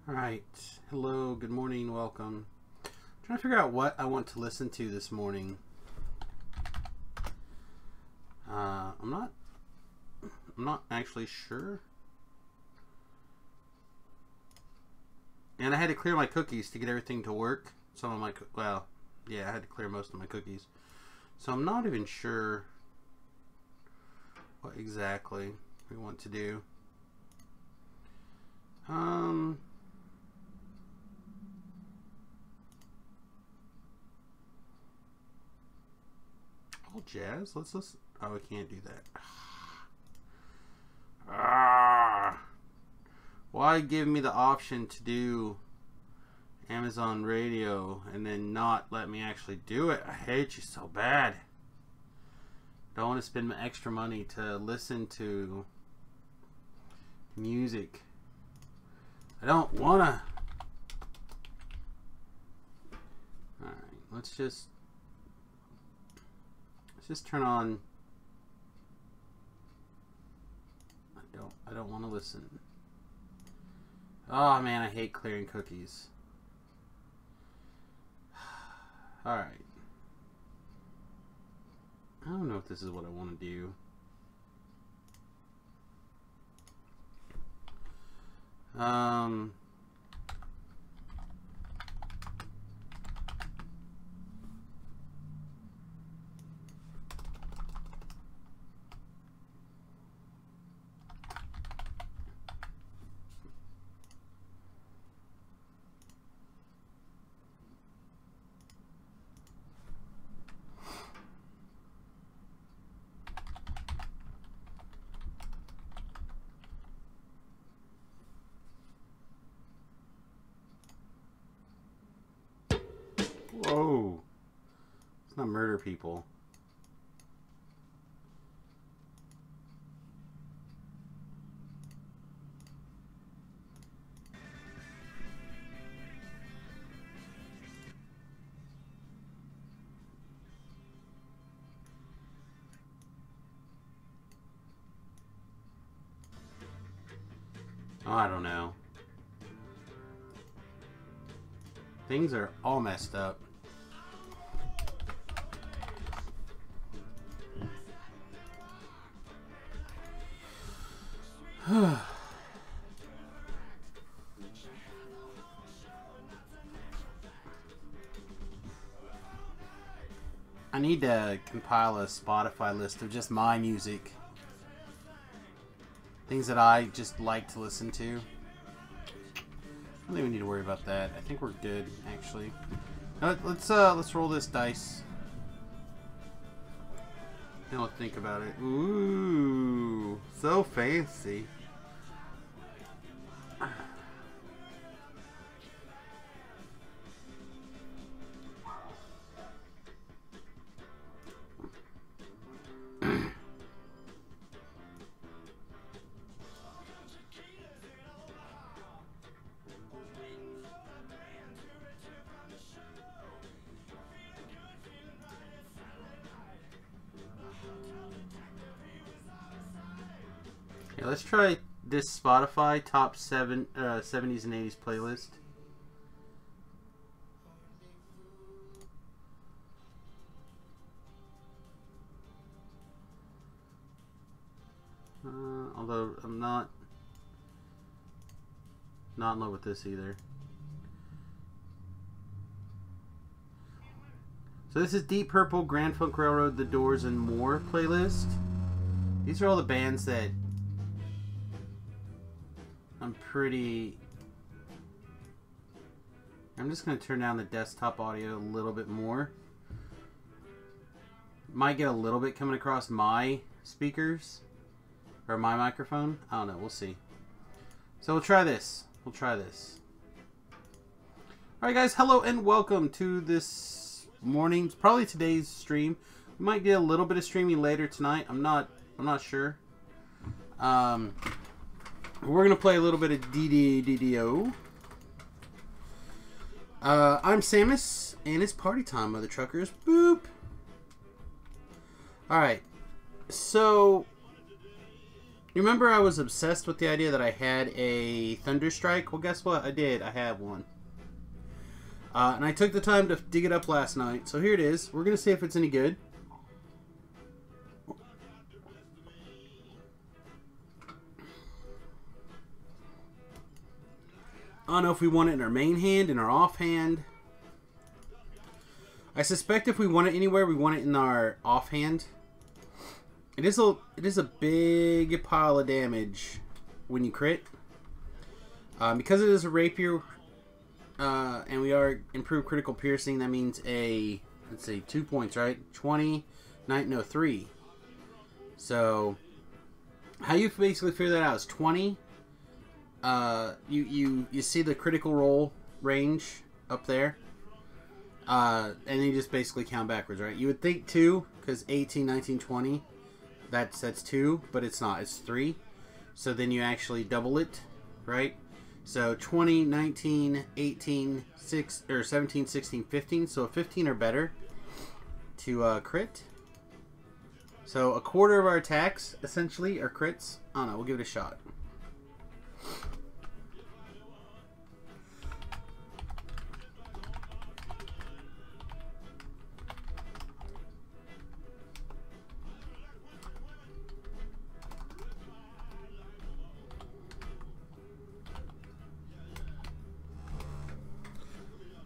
Alright, hello, good morning, welcome. I'm trying to figure out what I want to listen to this morning. I'm not actually sure. And I had to clear my cookies to get everything to work. Some of my, well, yeah, I had to clear most of my cookies. So I'm not even sure what exactly we want to do. Oh, jazz? Let's listen. Oh, we can't do that. Why give me the option to do Amazon Radio and then not let me actually do it? I hate you so bad. Don't want to spend my extra money to listen to music. I don't wanna. Alright, let's just turn on. I don't want to listen. Oh man, I hate clearing cookies. Alright. I don't know if this is what I want to do. Whoa. Let's not murder people. Oh, I don't know. Things are all messed up. I need to compile a Spotify list of just my music. Things that I just like to listen to. I don't think we need to worry about that. I think we're good, actually. Let's roll this dice. And I'll think about it. Ooh, so fancy. Yeah, let's try this Spotify top 70s and 80s playlist. Although I'm not in love with this either. So this is Deep Purple, Grand Funk Railroad, The Doors, and more playlist. These are all the bands that I'm just going to turn down the desktop audio a little bit more. Might get a little bit coming across my speakers or my microphone. I don't know. We'll see. So we'll try this. Alright guys, hello and welcome to this morning's, probably today's stream. We might get a little bit of streaming later tonight. I'm not sure. We're going to play a little bit of DDO. I'm Samius, and it's party time, mother truckers. Boop. Alright. So, You remember I was obsessed with the idea that I had a Thunder Strike? Well, guess what? I did. I have one. And I took the time to dig it up last night. So here it is. We're going to see if it's any good. I don't know if we want it in our main hand, in our offhand. I suspect if we want it anywhere, we want it in our offhand. It is a big pile of damage when you crit. Because it is a rapier, and we are improved critical piercing, that means let's see, 2 points, right? 20, 9, no, 3. So, how you basically figure that out is 20. You see the critical roll range up there, and then you just basically count backwards, right? You would think 2, because 18, 19, 20, that's 2, but it's not, it's 3. So then you actually double it, right? So 20, 19, 18, 6, or 17, 16, 15. So 15 or better to crit. So a quarter of our attacks, essentially, are crits. I don't know, we'll give it a shot.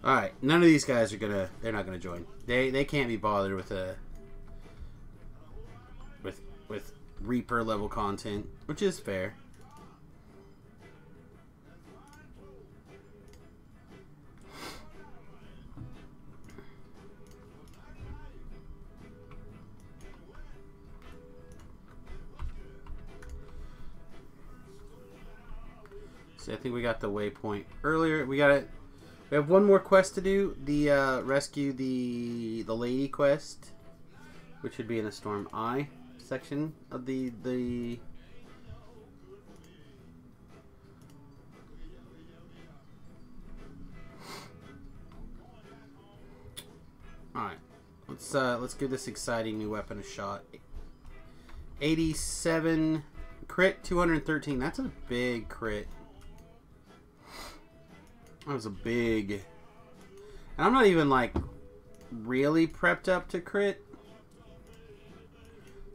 Alright, none of these guys are they're not gonna join. They can't be bothered with with Reaper level content, which is fair. So I think we got the waypoint earlier. We have one more quest to do. The rescue the lady quest, which would be in the Storm Eye section of the All right. Let's give this exciting new weapon a shot. 87 crit, 213. That's a big crit. That was a big... And I'm not even, like, really prepped up to crit.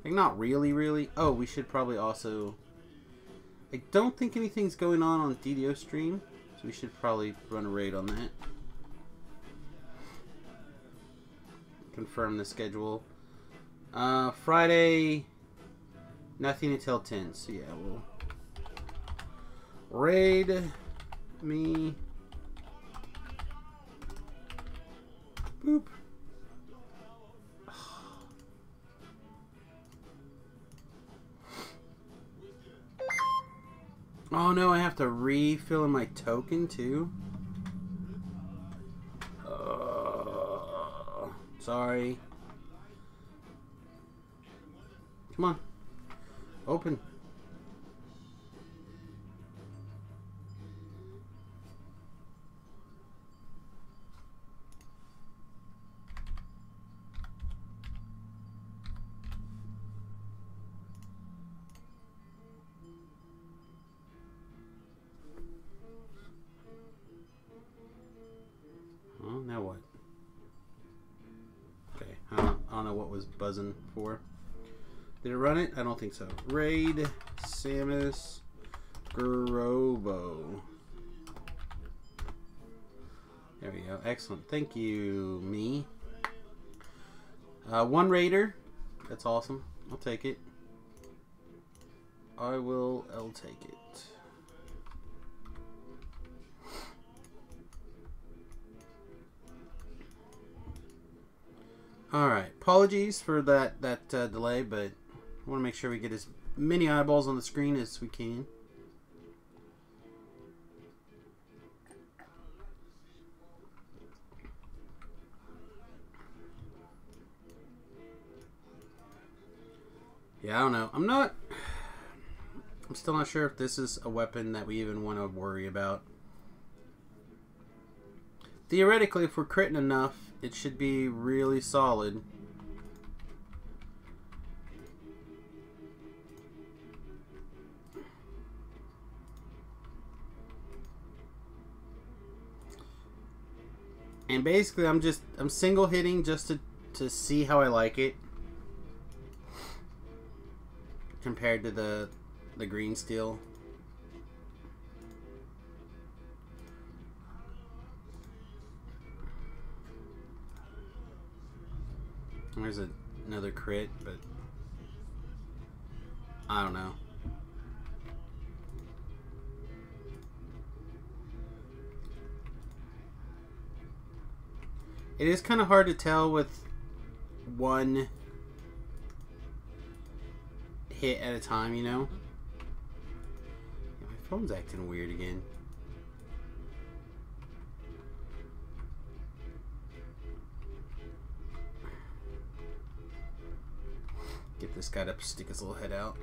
Like, not really. Oh, we should probably also... I don't think anything's going on DDO stream, so we should probably run a raid on that. Confirm the schedule. Friday, nothing until 10, so yeah, we'll... Raid me... Boop. Oh no, I have to refill in my token too? Sorry. Come on. Open. Now what? Okay, I don't know what was buzzing for. Did it run it? I don't think so. Raid Samius Garobo. There we go. Excellent. Thank you, me. One raider. That's awesome. I'll take it. I'll take it. Alright, apologies for that delay, but I want to make sure we get as many eyeballs on the screen as we can. Yeah, I don't know. I'm still not sure if this is a weapon that we even want to worry about. Theoretically, if we're critting enough, it should be really solid. And basically, I'm single hitting just to see how I like it compared to the green steel. There's another crit, but I don't know. It is kind of hard to tell with one hit at a time, you know? Yeah, my phone's acting weird again. Get this guy to stick his little head out.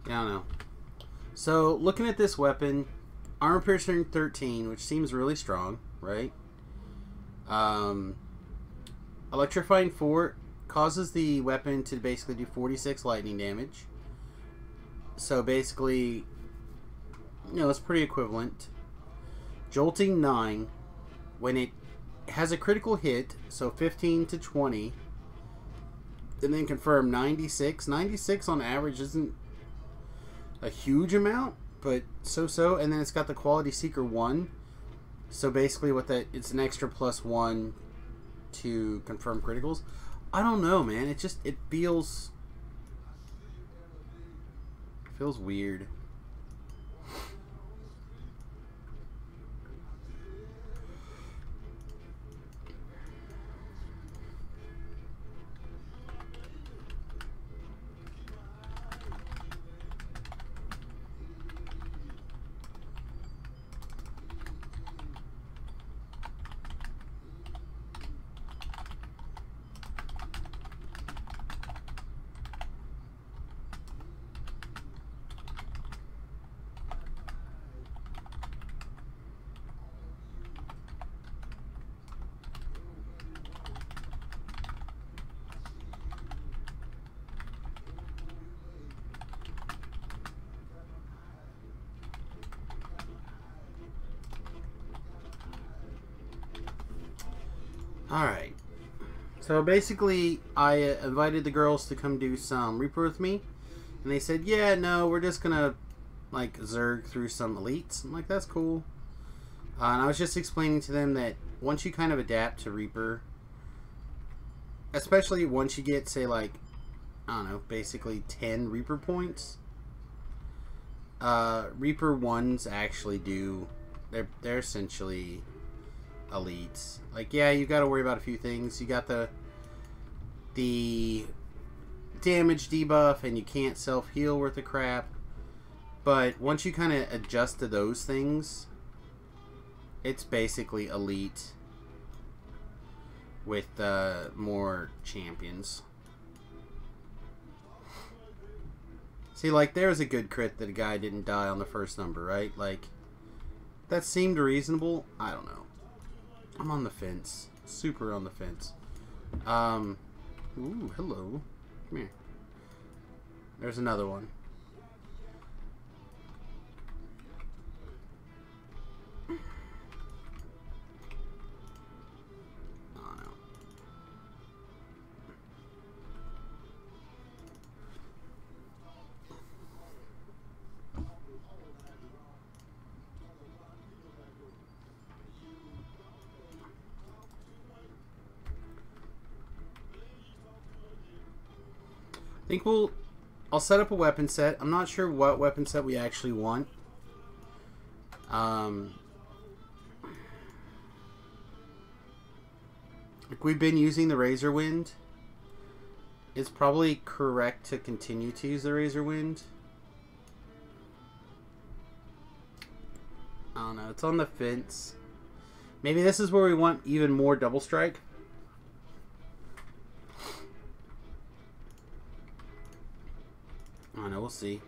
Yeah, I don't know. So, looking at this weapon, armor piercing 13, which seems really strong, right? Electrifying 4 causes the weapon to basically do 46 lightning damage. So basically, you know, it's pretty equivalent. Jolting 9, when it has a critical hit, so 15 to 20, and then confirm 96. 96 on average isn't a huge amount, but so. And then it's got the Quality Seeker 1. So basically what that, it's an extra +1 to confirm criticals. I don't know, man. It feels weird. Alright. So basically, I invited the girls to come do some Reaper with me. And they said, yeah, no, we're just gonna, like, zerg through some elites. I'm like, that's cool. And I was just explaining to them that once you kind of adapt to Reaper, especially once you get, say, like, I don't know, basically 10 Reaper points, Reaper 1s actually do, they're essentially elites. Like, yeah, you got to worry about a few things. You got the damage debuff, and you can't self-heal worth of crap. But once you kind of adjust to those things, it's basically elite with more champions. See, like, there was a good crit that a guy didn't die on the first number, right? Like, that seemed reasonable. I don't know. I'm on the fence. Super on the fence. Ooh, hello. Come here. There's another one. Oh, no. I think I'll set up a weapon set. I'm not sure what weapon set we actually want. Like, we've been using the Razor Wind. It's probably correct to continue to use the Razor Wind. I don't know. It's on the fence. Maybe this is where we want even more double strike. I don't know, we'll see.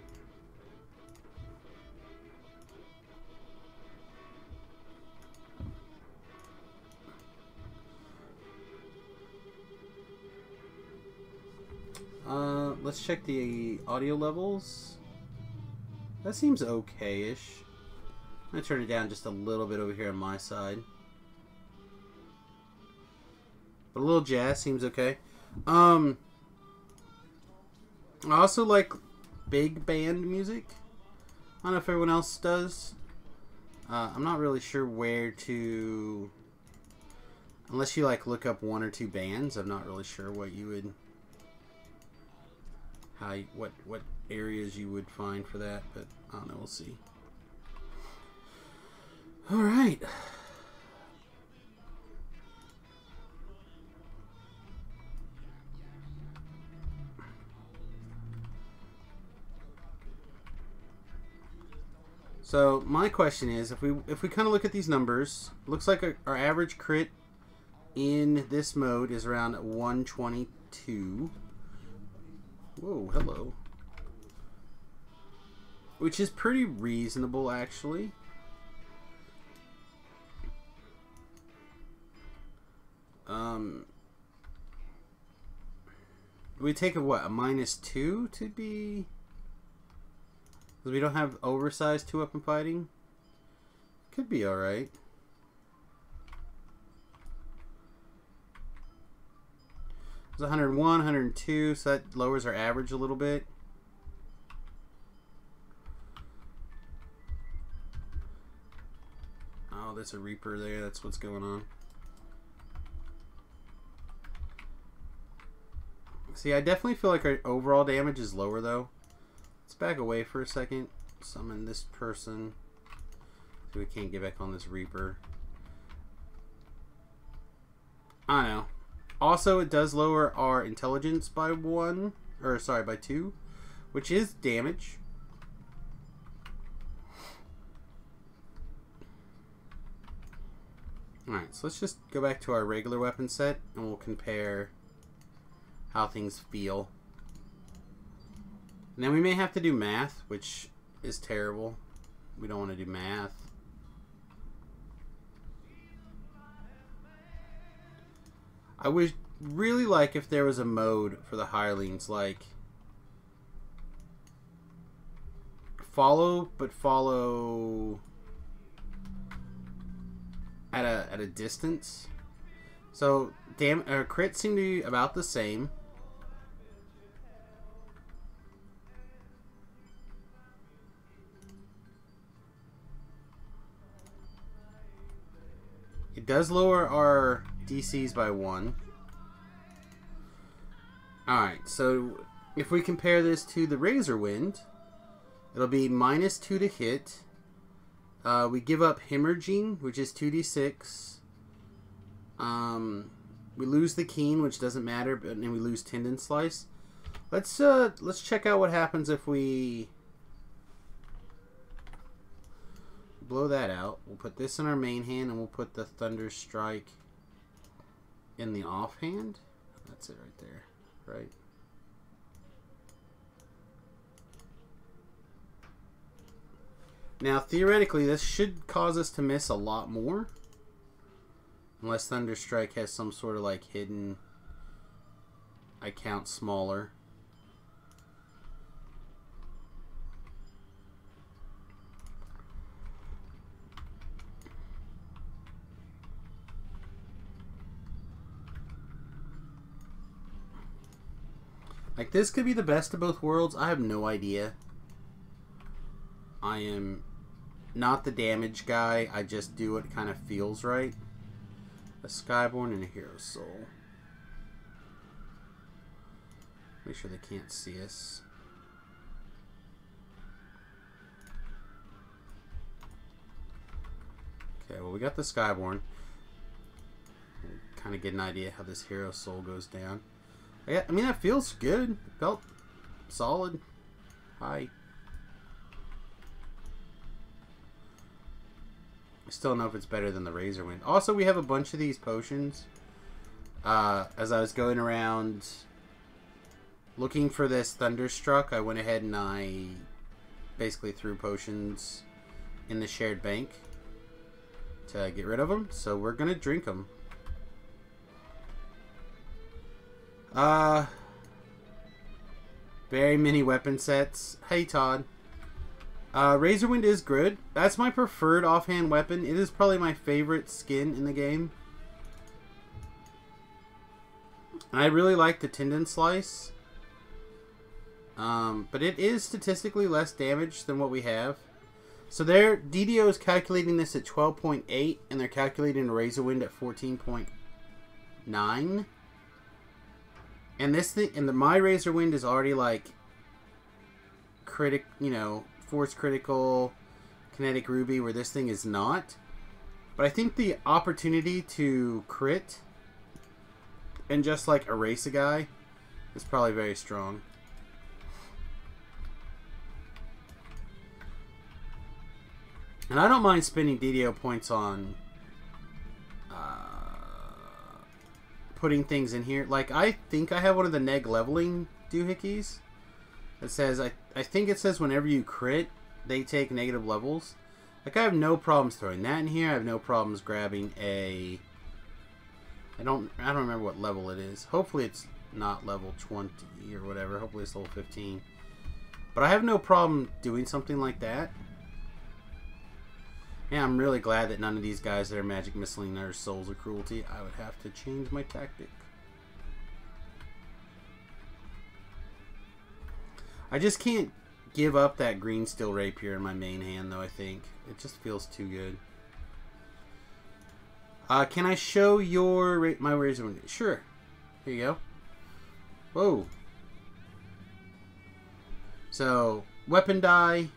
Let's check the audio levels. That seems okay-ish. I'm gonna turn it down just a little bit over here on my side. But a little jazz seems okay. I also like big band music. I don't know if everyone else does. I'm not really sure where to... Unless you like look up one or two bands, I'm not really sure what you would... what areas you would find for that, but I don't know, we'll see. Alright. So my question is, if we kind of look at these numbers, looks like our average crit in this mode is around 122. Whoa, hello. Which is pretty reasonable, actually. We take a what, a -2 to be... Because we don't have oversized 2-weapon fighting. Could be alright. It's 101, 102, so that lowers our average a little bit. Oh, there's a Reaper there. That's what's going on. See, I definitely feel like our overall damage is lower, though. Let's back away for a second. Summon this person. So we can't get back on this Reaper. I don't know. Also, it does lower our intelligence by 2, which is damage. Alright, so let's just go back to our regular weapon set and we'll compare how things feel. And then we may have to do math, which is terrible. We don't want to do math. I would really like if there was a mode for the hirelings, like follow at a distance. So crits seem to be about the same. It does lower our DCs by 1. Alright, so if we compare this to the Razor Wind, it'll be -2 to hit. We give up Hemorrhaging, which is 2d6. We lose the Keen, which doesn't matter, but then we lose Tendon Slice. Let's check out what happens if we blow that out. We'll put this in our main hand, and we'll put the Thunder Strike in the offhand. That's it right there, right? Now, theoretically, this should cause us to miss a lot more. Unless Thunder Strike has some sort of, like, hidden... I count smaller. Like, this could be the best of both worlds. I have no idea. I am not the damage guy. I just do what kind of feels right. A Skyborn and a Hero Soul. Make sure they can't see us. Okay, well, we got the Skyborn. Kind of get an idea how this Hero Soul goes down. I mean, that feels good. It felt solid. Hi. I still don't know if it's better than the Razor Wind. Also, we have a bunch of these potions. As I was going around looking for this Thunderstruck, I went ahead and I basically threw potions in the shared bank to get rid of them. So we're going to drink them. Very many weapon sets. Hey, Todd. Razorwind is good. That's my preferred offhand weapon. It is probably my favorite skin in the game. And I really like the Tendon Slice. But it is statistically less damage than what we have. So DDO is calculating this at 12.8, and they're calculating Razorwind at 14.9. And this thing, my Razorwind is already like force critical, kinetic ruby, where this thing is not. But I think the opportunity to crit and just like erase a guy is probably very strong. And I don't mind spending DDO points on putting things in here. Like, I think I have one of the neg leveling doohickeys. It says, I think it says whenever you crit, they take negative levels. Like, I have no problems throwing that in here. I have no problems grabbing a... I don't remember what level it is. Hopefully it's not level 20 or whatever. Hopefully it's level 15. But I have no problem doing something like that. Yeah, I'm really glad that none of these guys that are magic missiling are souls of cruelty. I would have to change my tactic. I just can't give up that green steel rapier in my main hand, though, I think. It just feels too good. Can I show my razor? Sure. Here you go. Whoa. So, weapon die.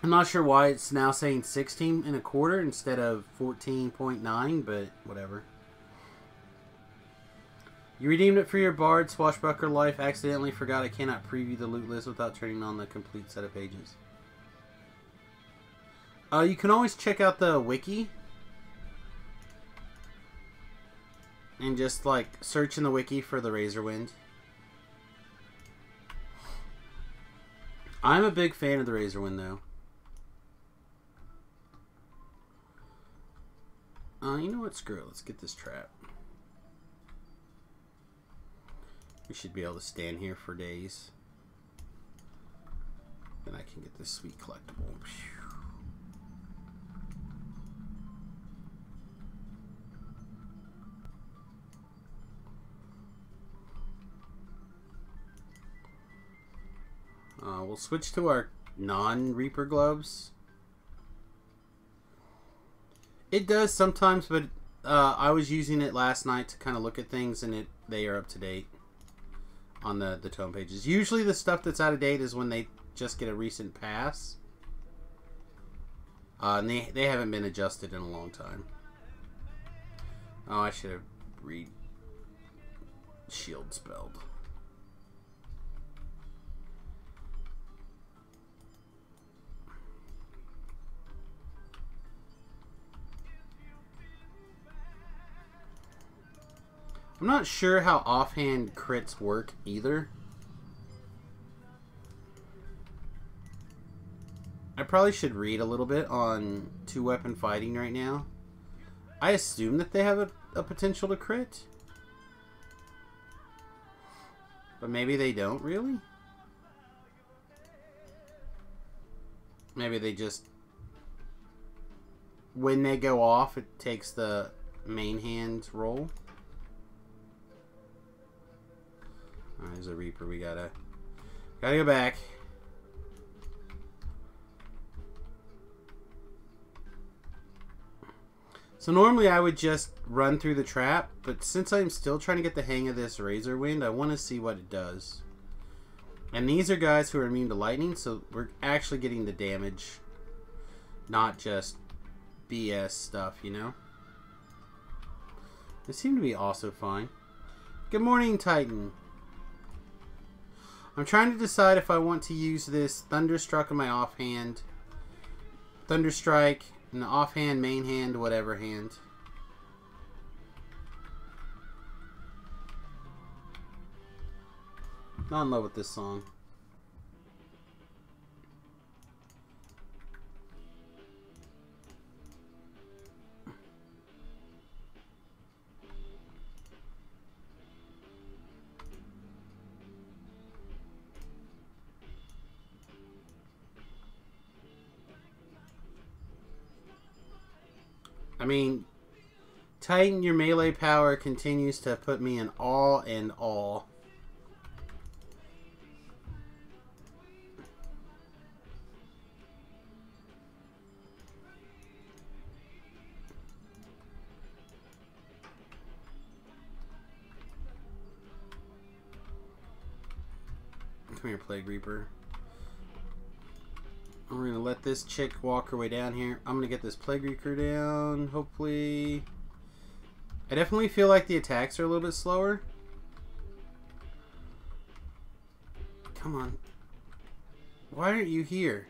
I'm not sure why it's now saying 16.25 instead of 14.9, but whatever. You redeemed it for your Bard Swashbuckler life. Accidentally forgot I cannot preview the loot list without turning on the complete set of pages. You can always check out the wiki. And just like search in the wiki for the Razorwind. I'm a big fan of the Razorwind though. You know what? Screw it. Let's get this trap. We should be able to stand here for days. Then I can get this sweet collectible. We'll switch to our non-Reaper gloves. It does sometimes, but I was using it last night to kind of look at things, and they are up to date on the tome pages. Usually the stuff that's out of date is when they just get a recent pass. And they haven't been adjusted in a long time. Oh, I should have shield spelled. I'm not sure how offhand crits work either. I probably should read a little bit on two-weapon fighting right now. I assume that they have a potential to crit. But maybe they don't, really? Maybe they just... when they go off, it takes the main hand roll. Alright, there's a Reaper. We gotta go back. So normally I would just run through the trap, but since I'm still trying to get the hang of this Razorwind, I want to see what it does. And these are guys who are immune to lightning, so we're actually getting the damage, not just BS stuff, you know? They seem to be also fine. Good morning, Titan. I'm trying to decide if I want to use this Thunderstruck in my offhand, Thunderstrike in the offhand, main hand, whatever hand. Not in love with this song. mean, Titan, your melee power continues to put me in awe and awe. Come here, Plague Reaper. We're gonna let this chick walk her way down here. I'm gonna get this Plague Reaper down, hopefully. I definitely feel like the attacks are a little bit slower. Come on. Why aren't you here?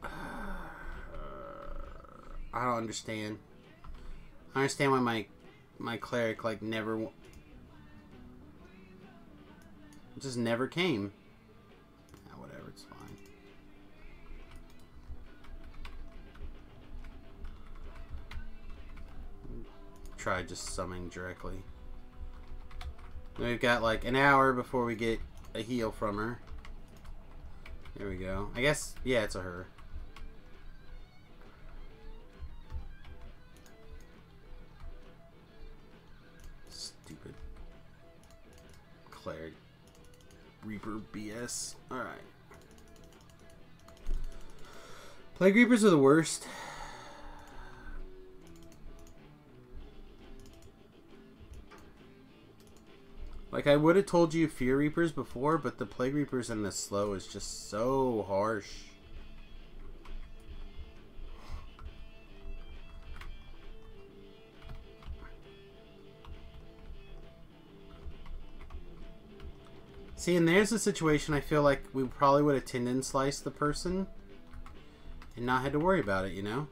I don't understand. I understand why my cleric like never just never came. Ah, whatever, it's fine. Try just summoning directly. We've got like an hour before we get a heal from her. There we go. I guess, yeah, it's a her. Stupid cleric Reaper BS. Alright. Plague Reapers are the worst. Like, I would have told you Fear Reapers before, but the Plague Reapers in this slow is just so harsh. See, and there's a situation I feel like we probably would have tendon sliced the person and not had to worry about it, you know?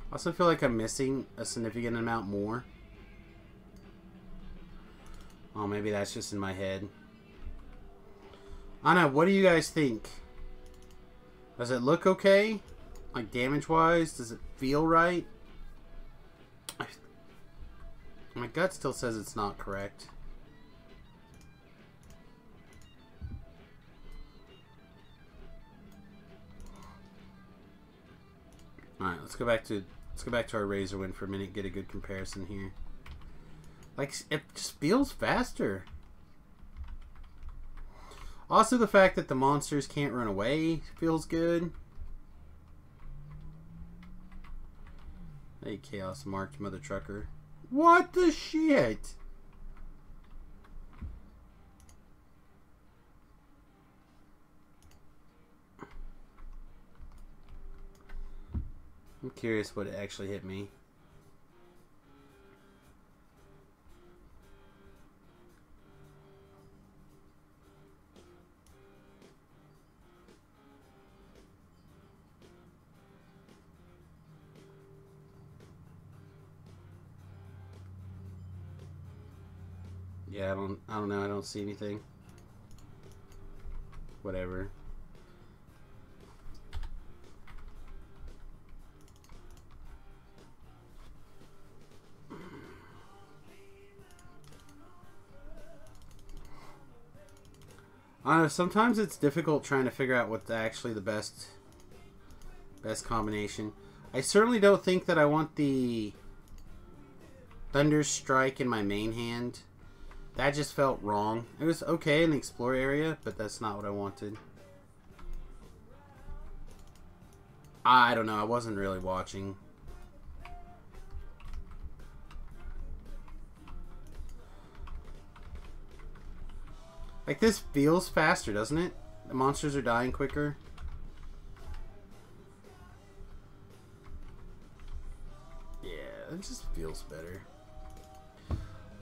I also feel like I'm missing a significant amount more. Oh, maybe that's just in my head. I don't know. What do you guys think? Does it look okay? Like, damage-wise? Does it feel right? My gut still says it's not correct. Alright, let's go back to our Razor Wind for a minute, get a good comparison here. Like, it just feels faster. Also, the fact that the monsters can't run away feels good. Hey, Chaos Marked Mother Trucker. What the shit? I'm curious what actually hit me. Yeah, I don't know. I don't see anything. Whatever. I don't know, sometimes it's difficult trying to figure out what's actually the best combination. I certainly don't think that I want the Thunder Strike in my main hand. That just felt wrong. It was okay in the Explore area, but that's not what I wanted. I don't know, I wasn't really watching. Like, this feels faster, doesn't it? The monsters are dying quicker. Yeah, it just feels better.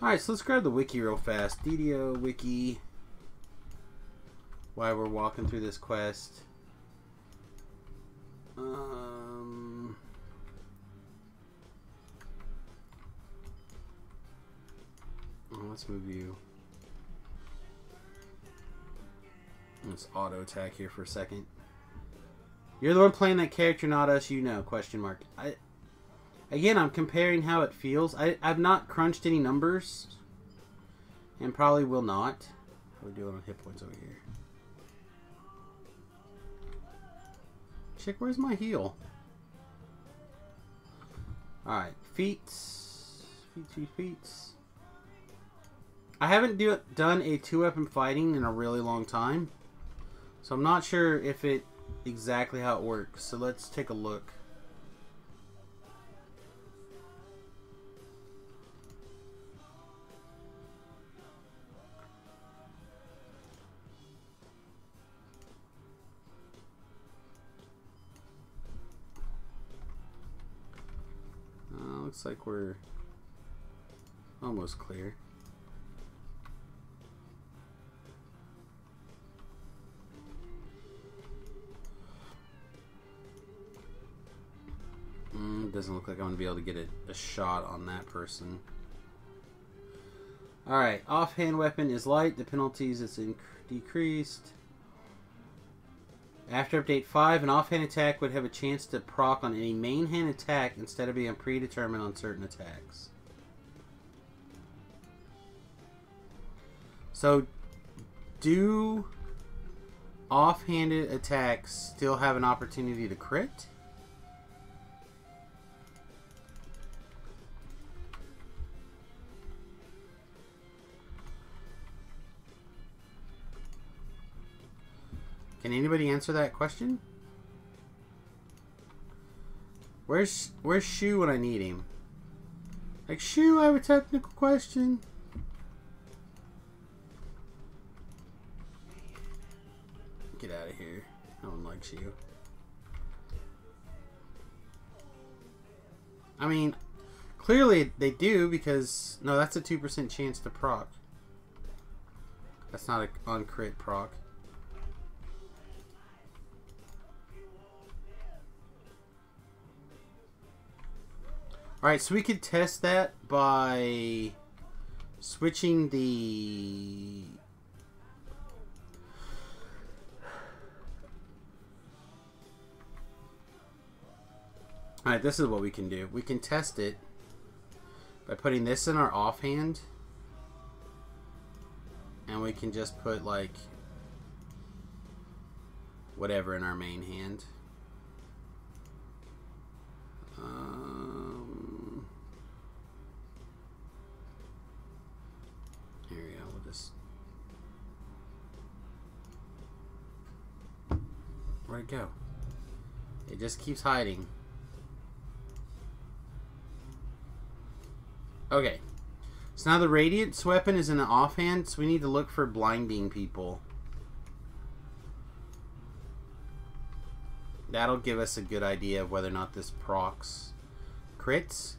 Alright, so let's grab the wiki real fast. DDO wiki. While we're walking through this quest. Let's move you. Let's auto attack here for a second. You're the one playing that character, not us, you know, question mark. Again, I'm comparing how it feels. I've not crunched any numbers. And probably will not. How are we doing on hit points over here? Chick, where's my heal? Alright, feet. Feet. I haven't done a 2-weapon fighting in a really long time. So I'm not sure if it exactly how it works. So let's take a look. Looks like we're almost clear. Doesn't look like I'm going to be able to get a shot on that person. Alright, offhand weapon is light. The penalties is decreased. After update 5, an offhand attack would have a chance to proc on any main hand attack instead of being predetermined on certain attacks. So, do offhanded attacks still have an opportunity to crit? Can anybody answer that question? Where's Shu when I need him? Like, Shu, I have a technical question. Get out of here. No one likes you. I mean, clearly they do because... No, that's a 2% chance to proc. That's not an on-crit proc. Alright, so we could test that by switching the... Alright, this is what we can do. We can test it by putting this in our offhand. And we can just put, like, whatever in our main hand. Here we go. We'll just... Where'd it go? It just keeps hiding. Okay. So now the Radiance weapon is in the offhand, so we need to look for blinding people. That'll give us a good idea of whether or not this procs crits.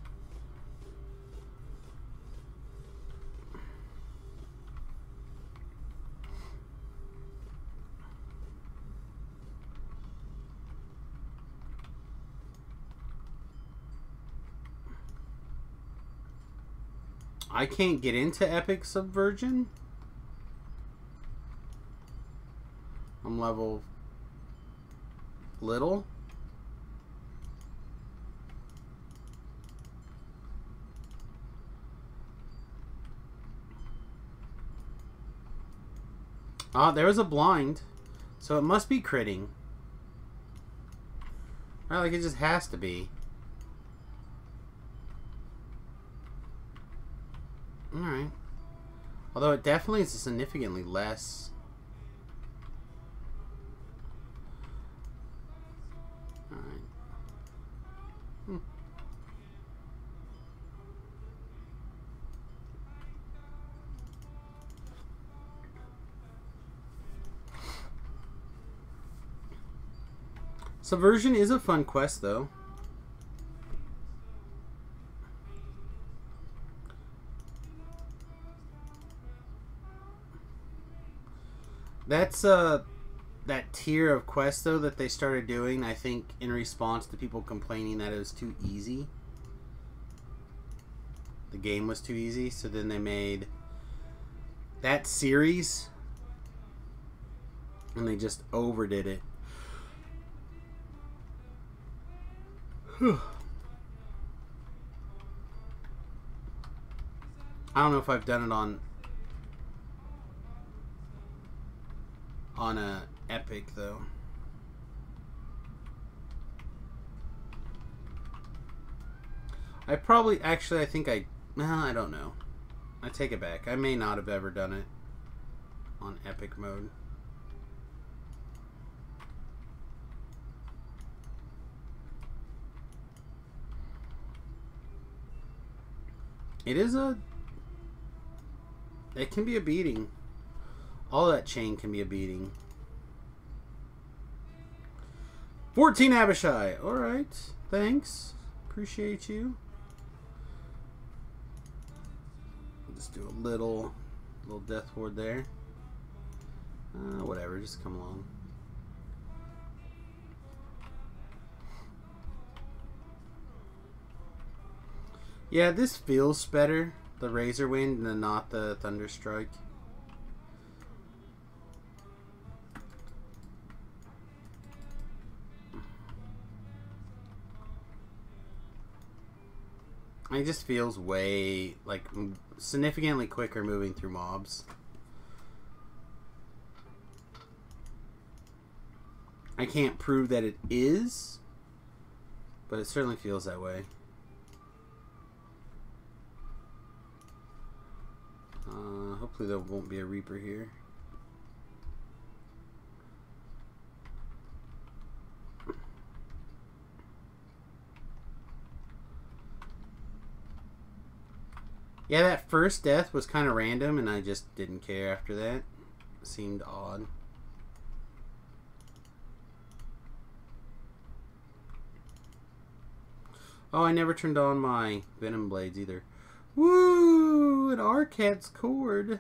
I can't get into Epic Subversion. I'm level little. Ah, there was a blind. So it must be critting. Right, like it just has to be. Alright. Although it definitely is significantly less. Alright. Subversion is a fun quest, though. That's that tier of quests though that they started doing, I think, in response to people complaining that it was too easy. The game was too easy, so then they made that series And they just overdid it. I don't know if I've done it on a Epic though. I probably actually I think I don't know. I take it back. I may not have ever done it on Epic mode. It can be a beating. All that chain can be a beating. 14 Abishai. Alright. Thanks. Appreciate you. Just do a little death ward there. Whatever, just come along. Yeah, this feels better, the Razor Wind, and not the Thunderstrike. It just feels way, like, significantly quicker moving through mobs. I can't prove that it is, but it certainly feels that way. Hopefully there won't be a Reaper here. Yeah, that first death was kind of random, and I just didn't care after that. It seemed odd. Oh, I never turned on my Venom Blades either. Woo! An Arcat's cord.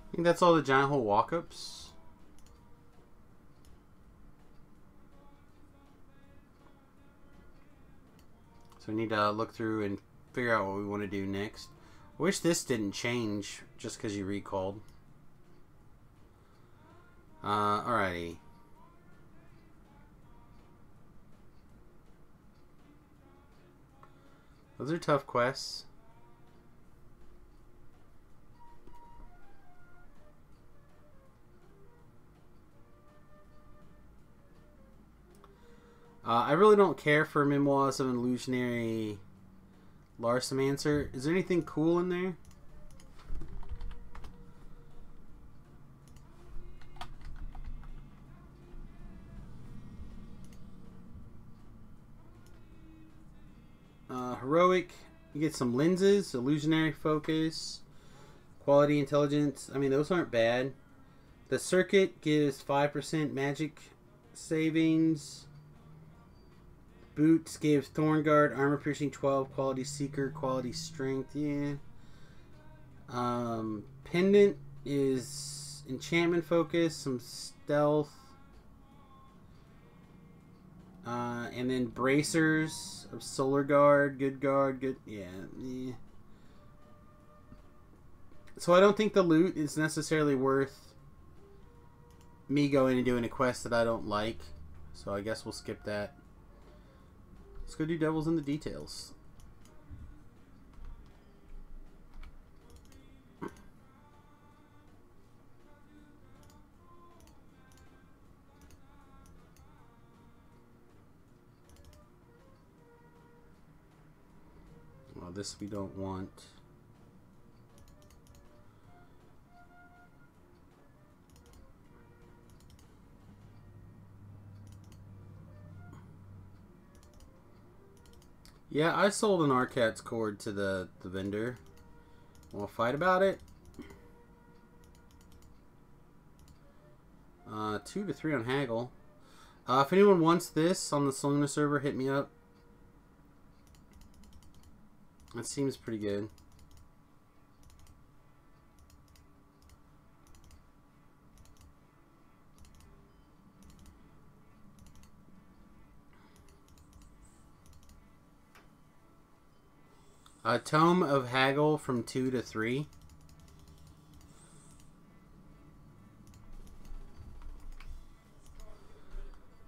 I think that's all the giant hole walk-ups. So we need to look through and figure out what we want to do next. I wish this didn't change just because you recalled. Alrighty. Those are tough quests. I really don't care for Memoirs of an Illusionary Larsomancer. Is there anything cool in there? Heroic, you get some lenses, illusionary focus, quality intelligence. I mean, those aren't bad. The circuit gives 5% magic savings. Boots gives Thorn Guard, armor piercing 12, quality seeker, quality strength. Yeah. Pendant is enchantment focus, some stealth. And then bracers of Solar Guard, good. Yeah. So I don't think the loot is necessarily worth me going and doing a quest that I don't like. So I guess we'll skip that. Let's go do Devils in the Details. Well, this we don't want. Yeah, I sold an Arcat's cord to the vendor. Want to fight about it? 2 to 3 on haggle. If anyone wants this on the Soluna server, hit me up. That seems pretty good. A Tome of Haggle from 2 to 3.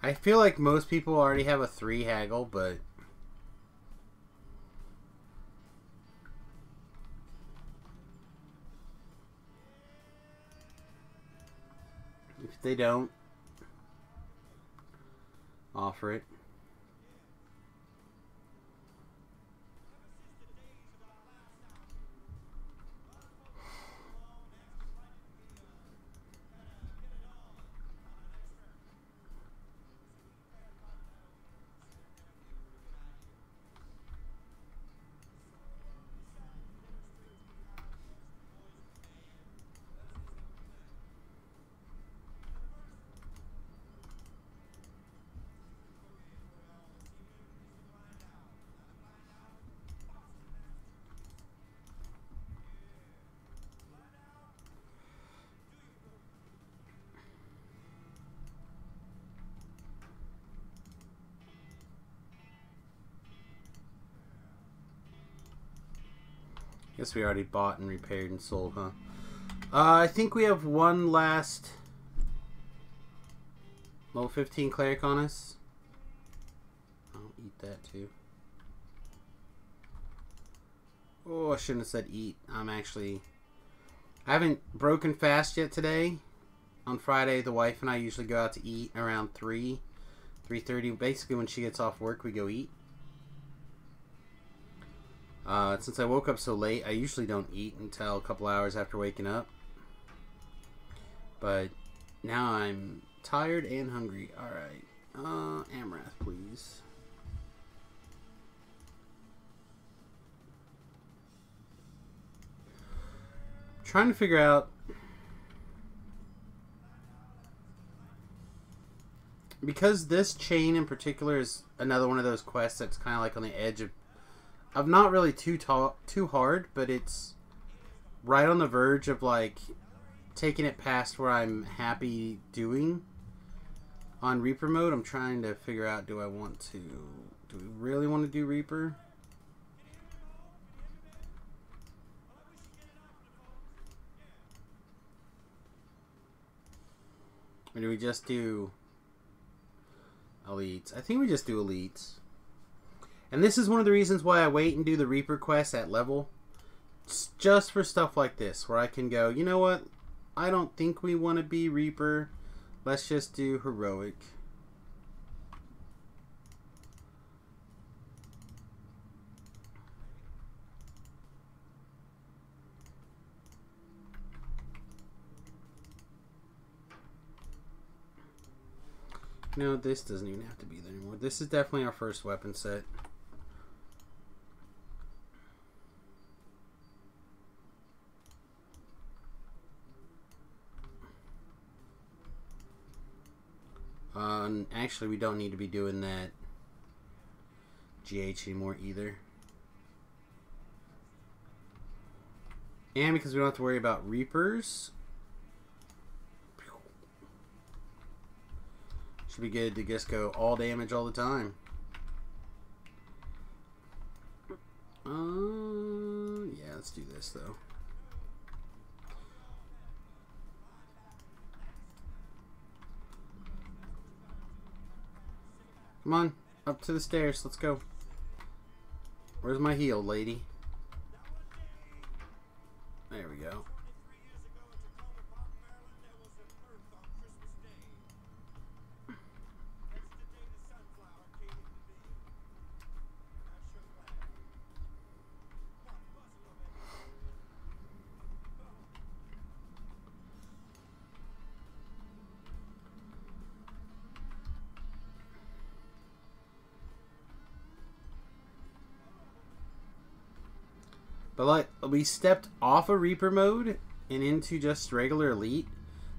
I feel like most people already have a 3 Haggle, but if they don't, offer it. Guess we already bought and repaired and sold, huh? I think we have one last level 15 cleric on us. I'll eat that too. Oh, I shouldn't have said eat. I haven't broken fast yet today. On Friday, the wife and I usually go out to eat around 3:30. Basically, when she gets off work, we go eat. Since I woke up so late, I usually don't eat until a couple hours after waking up. But now I'm tired and hungry. Alright. Amrath, please. Trying to figure out, because this chain in particular is another one of those quests that's kind of like on the edge of not really too hard, but it's right on the verge of like taking it past where I'm happy doing on Reaper mode. I'm trying to figure out, do we really want to do Reaper? Or do we just do elites? I think we just do elites. And this is one of the reasons why I wait and do the Reaper quest at level. It's just for stuff like this, where I can go, you know what? I don't think we want to be Reaper. Let's just do heroic. No, this doesn't even have to be there anymore. This is definitely our first weapon set. Actually, we don't need to be doing that GH anymore either. And because we don't have to worry about Reapers, should be good to just go all damage all the time. Yeah, let's do this though. Come on, up to the stairs. Let's go. Where's my heal, lady? There we go. But like, we stepped off of Reaper mode and into just regular elite.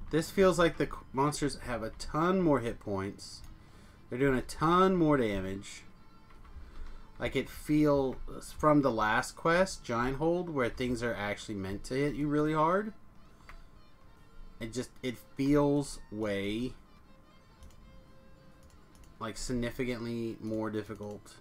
This feels like the monsters have a ton more hit points. They're doing a ton more damage. Like it feels from the last quest, Giant Hold, where things are actually meant to hit you really hard. It feels way like significantly more difficult.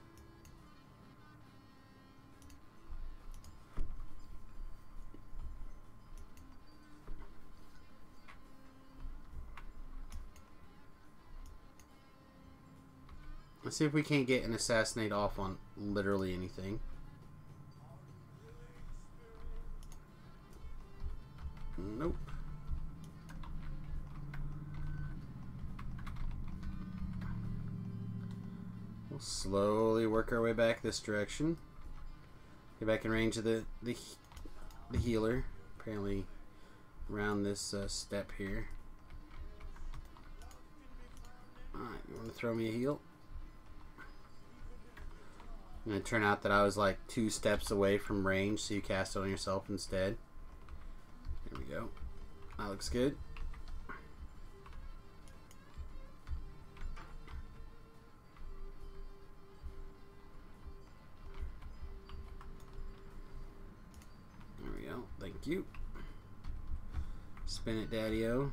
Let's see if we can't get an assassinate off on literally anything. Nope. We'll slowly work our way back this direction. Get back in range of the healer. Apparently around this step here. Alright, you want to throw me a heal? And it turned out that I was like 2 steps away from range, so you cast it on yourself instead. There we go. That looks good. There we go. Thank you. Spin it, Daddy-O.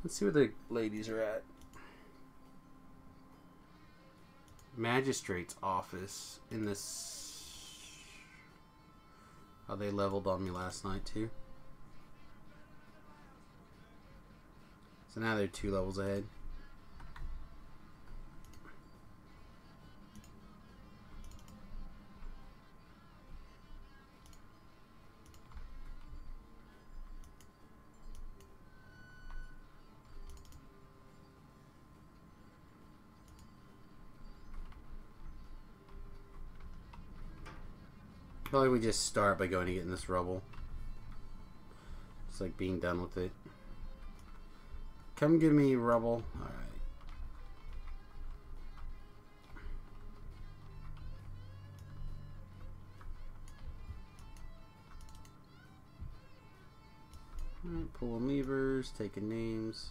Let's see where the ladies are at. Magistrate's office in this. Oh, they leveled on me last night too. So now they're 2 levels ahead. Probably we just start by going to get in this rubble. It's like being done with it. Come give me rubble. Alright. Alright, pulling levers, taking names.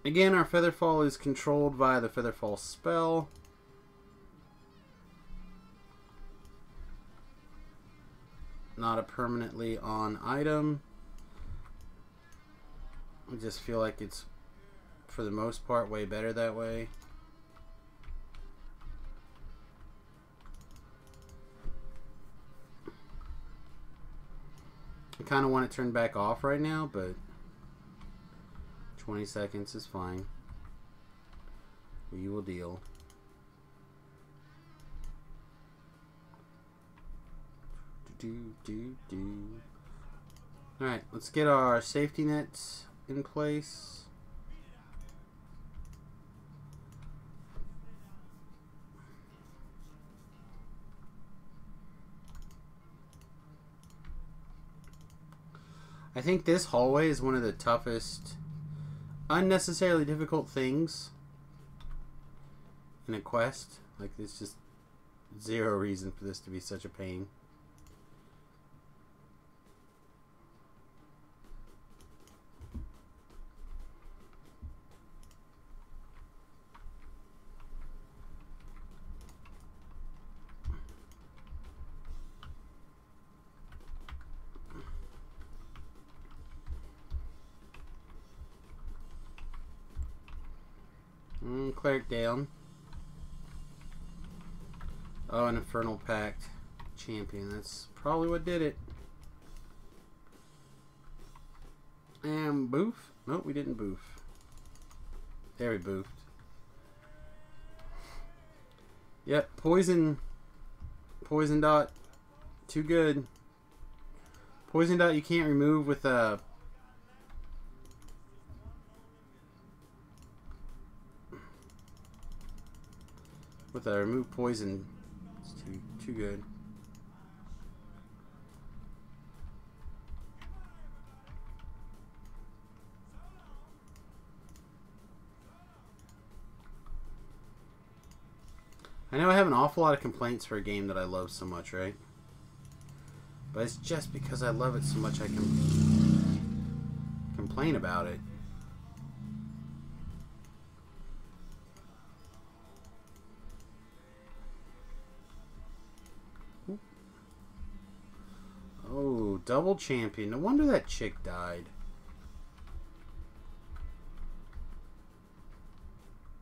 Again, our Featherfall is controlled by the Featherfall spell. Not a permanently on item. I just feel like it's, for the most part, way better that way. I kind of want it turned back off right now, but 20 seconds is fine. We will deal. Alright, let's get our safety nets in place. I think this hallway is one of the toughest, unnecessarily difficult things in a quest. Like, there's just zero reason for this to be such a pain. Cleric down. Oh, an Infernal Pact champion. That's probably what did it. And boof. Nope, we didn't boof. There we boofed. Yep, poison. Poison dot. Too good. Poison dot you can't remove with a with a remove poison. It's too good. I know I have an awful lot of complaints for a game that I love so much, right? But it's just because I love it so much I can complain about it. Oh, double champion. No wonder that chick died.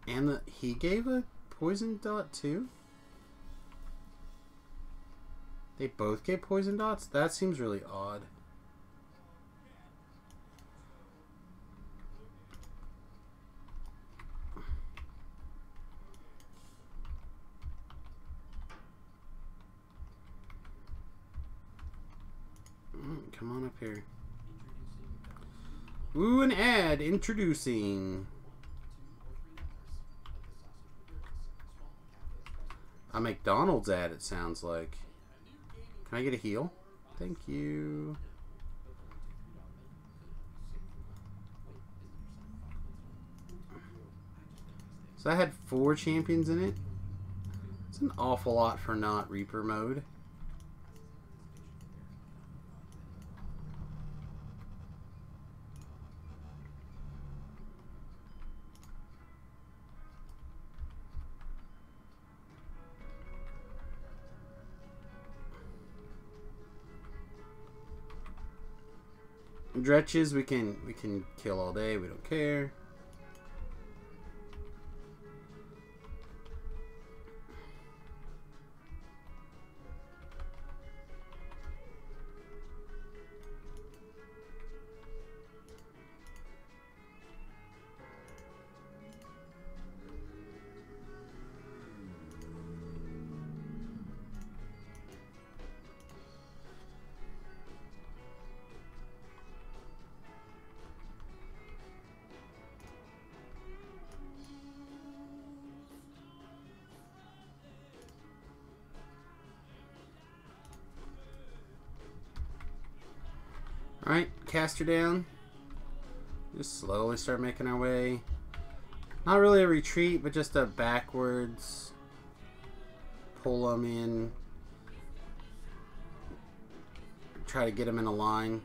And he gave a poison dot too? They both gave poison dots? That seems really odd. Come on up here. Ooh, an ad introducing. A McDonald's ad, it sounds like. Can I get a heal? Thank you. So I had 4 champions in it. It's an awful lot for not Reaper mode. Dretches we can kill all day, we don't care. Alright, cast her down. Just slowly start making our way. Not really a retreat, but just a backwards. Pull them in. Try to get them in a line.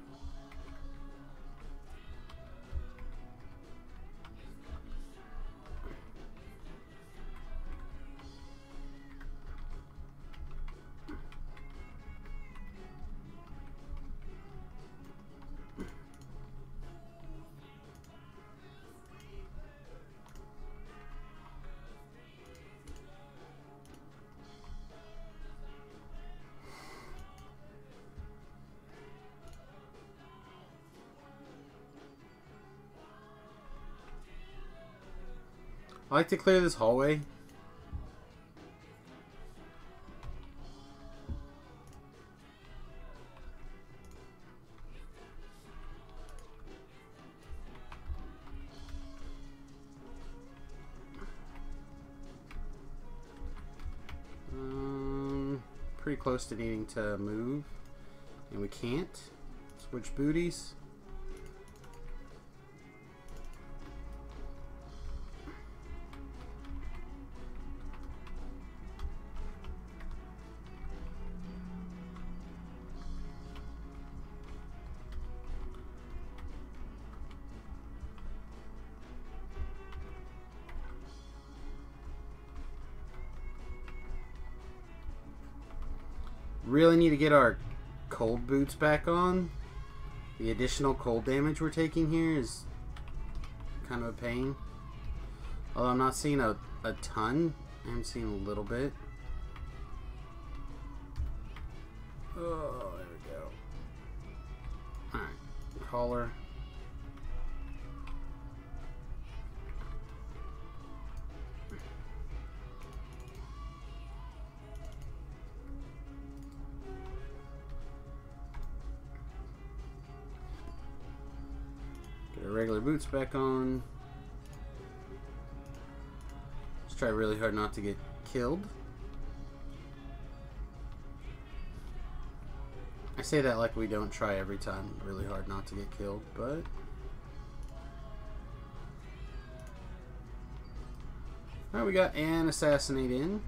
I like to clear this hallway. Pretty close to needing to move, and we can't. Switch booties. Really need to get our cold boots back on. The additional cold damage we're taking here is kind of a pain. Although I'm not seeing a ton. I'm seeing a little bit. Oh, there we go. Alright, collar. Regular boots back on. Just try really hard not to get killed. I say that like we don't try every time really hard not to get killed, but... Alright, we got an assassinate in.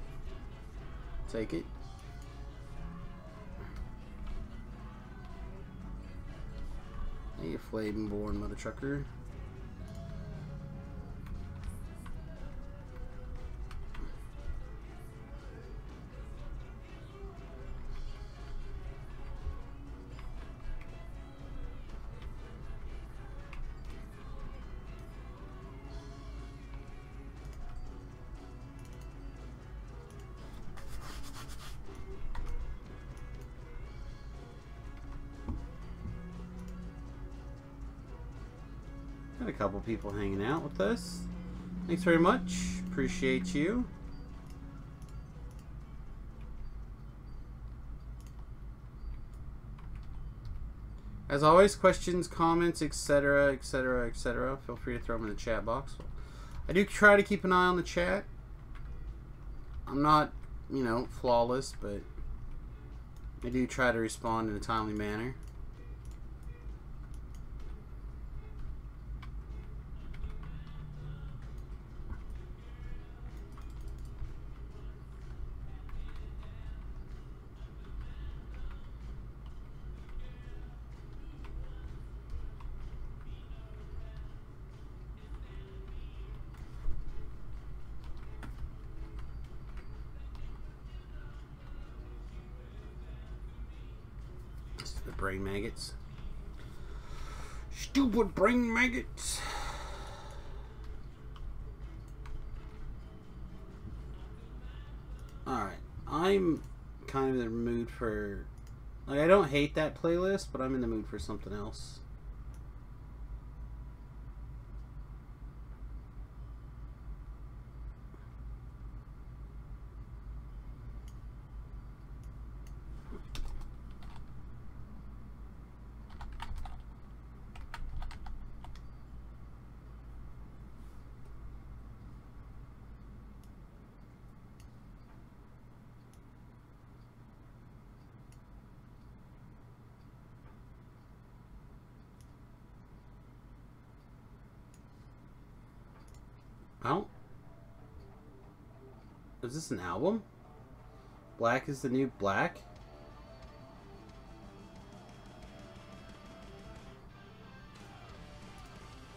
Take it. Hey, you flame-born mother trucker. Got a couple people hanging out with us. Thanks very much. Appreciate you. As always, questions, comments, etc., etc., etc. Feel free to throw them in the chat box. I do try to keep an eye on the chat. I'm not, you know, flawless, but I do try to respond in a timely manner. Brain maggots. Stupid brain maggots. Alright. I'm kind of in the mood for... Like, I don't hate that playlist, but I'm in the mood for something else. Oh. Is this an album? Black is the New Black?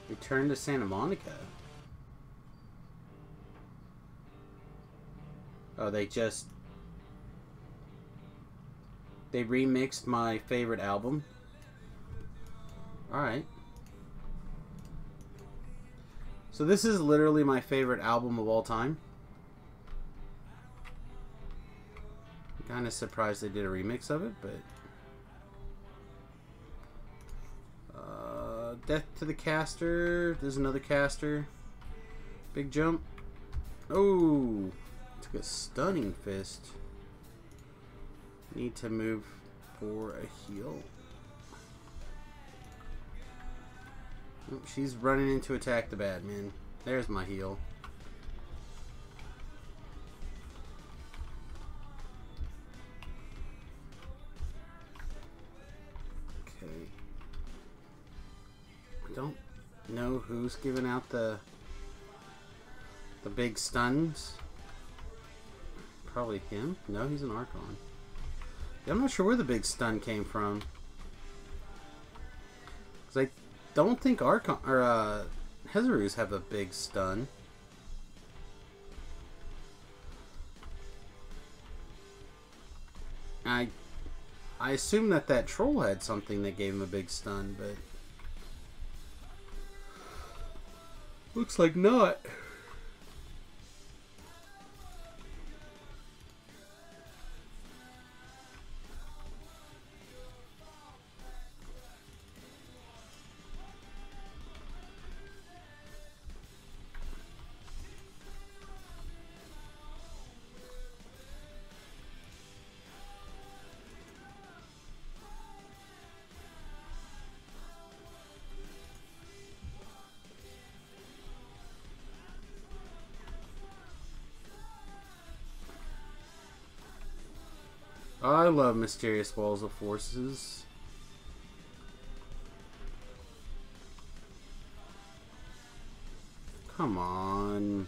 Return to Santa Monica. Oh, they remixed my favorite album. Alright. So this is literally my favorite album of all time. I'm kind of surprised they did a remix of it, but... Death to the Caster. There's another Caster. Big jump. Oh! Took a stunning fist. Need to move for a heal. Oh, she's running in to attack the bad man. There's my heal. Okay. I don't know who's giving out the big stuns. Probably him. No, he's an Archon. I'm not sure where the big stun came from. 'Cause I don't think Archon or Hezarus have a big stun. I assume that troll had something that gave him a big stun, but looks like not. I love mysterious walls of forces. Come on.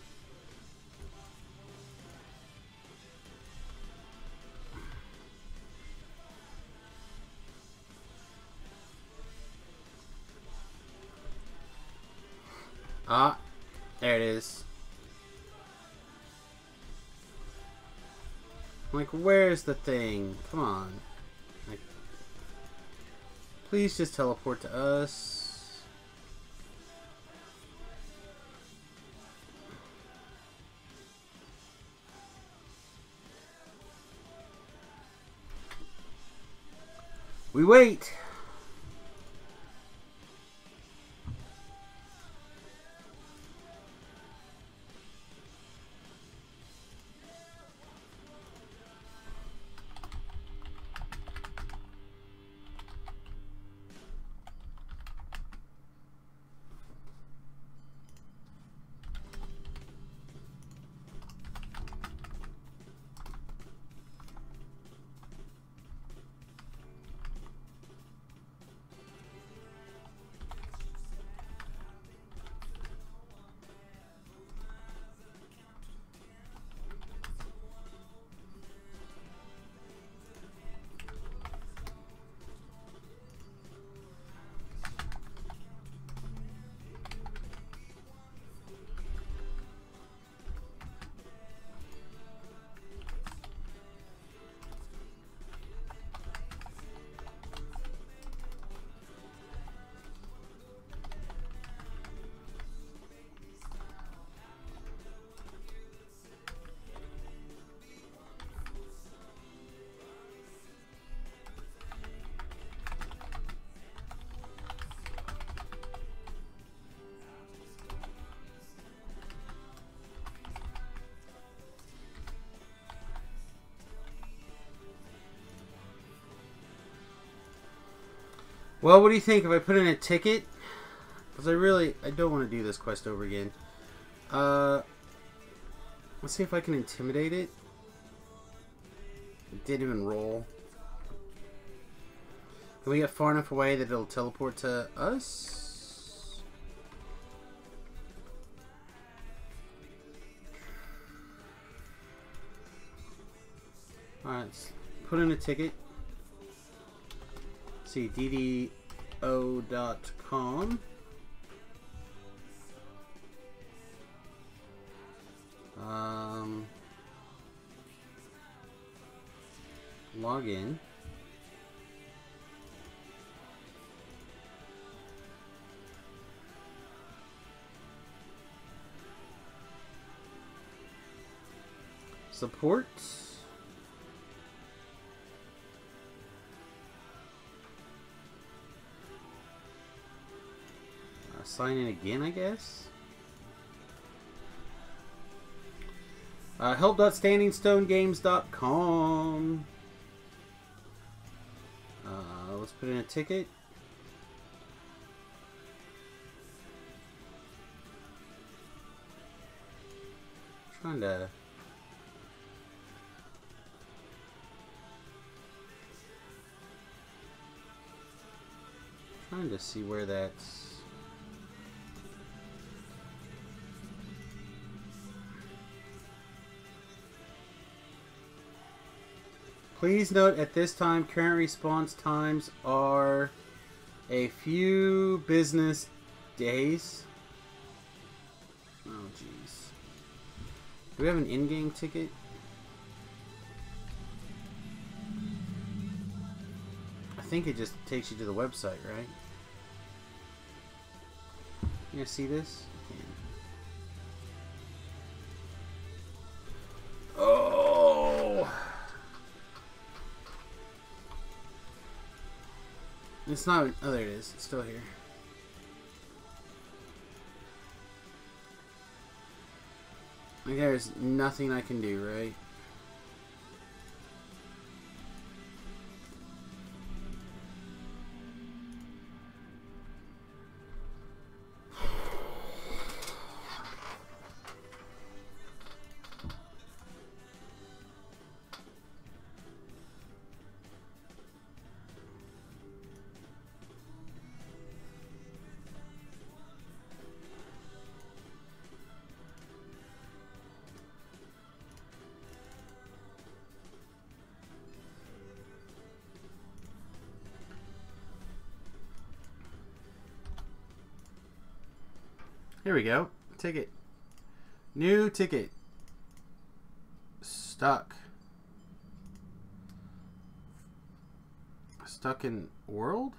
Ah, there it is. Like, where's the thing? Come on. Like, please just teleport to us. We wait. Well, what do you think if I put in a ticket? Because I don't want to do this quest over again. Let's see if I can intimidate it. It didn't even roll. Can we get far enough away that it'll teleport to us? Alright, let's put in a ticket. See, ddo.com. Log in. Support. Sign in again, I guess. Help.standingstonegames.com. Let's put in a ticket. Trying to see where that's. Please note at this time, current response times are a few business days. Oh, jeez. Do we have an in-game ticket? I think it just takes you to the website, right? You guys see this? Oh! It's not. Oh, there it is. It's still here. Like, there's nothing I can do, right? Here we go. Ticket. New ticket. Stuck. Stuck in world?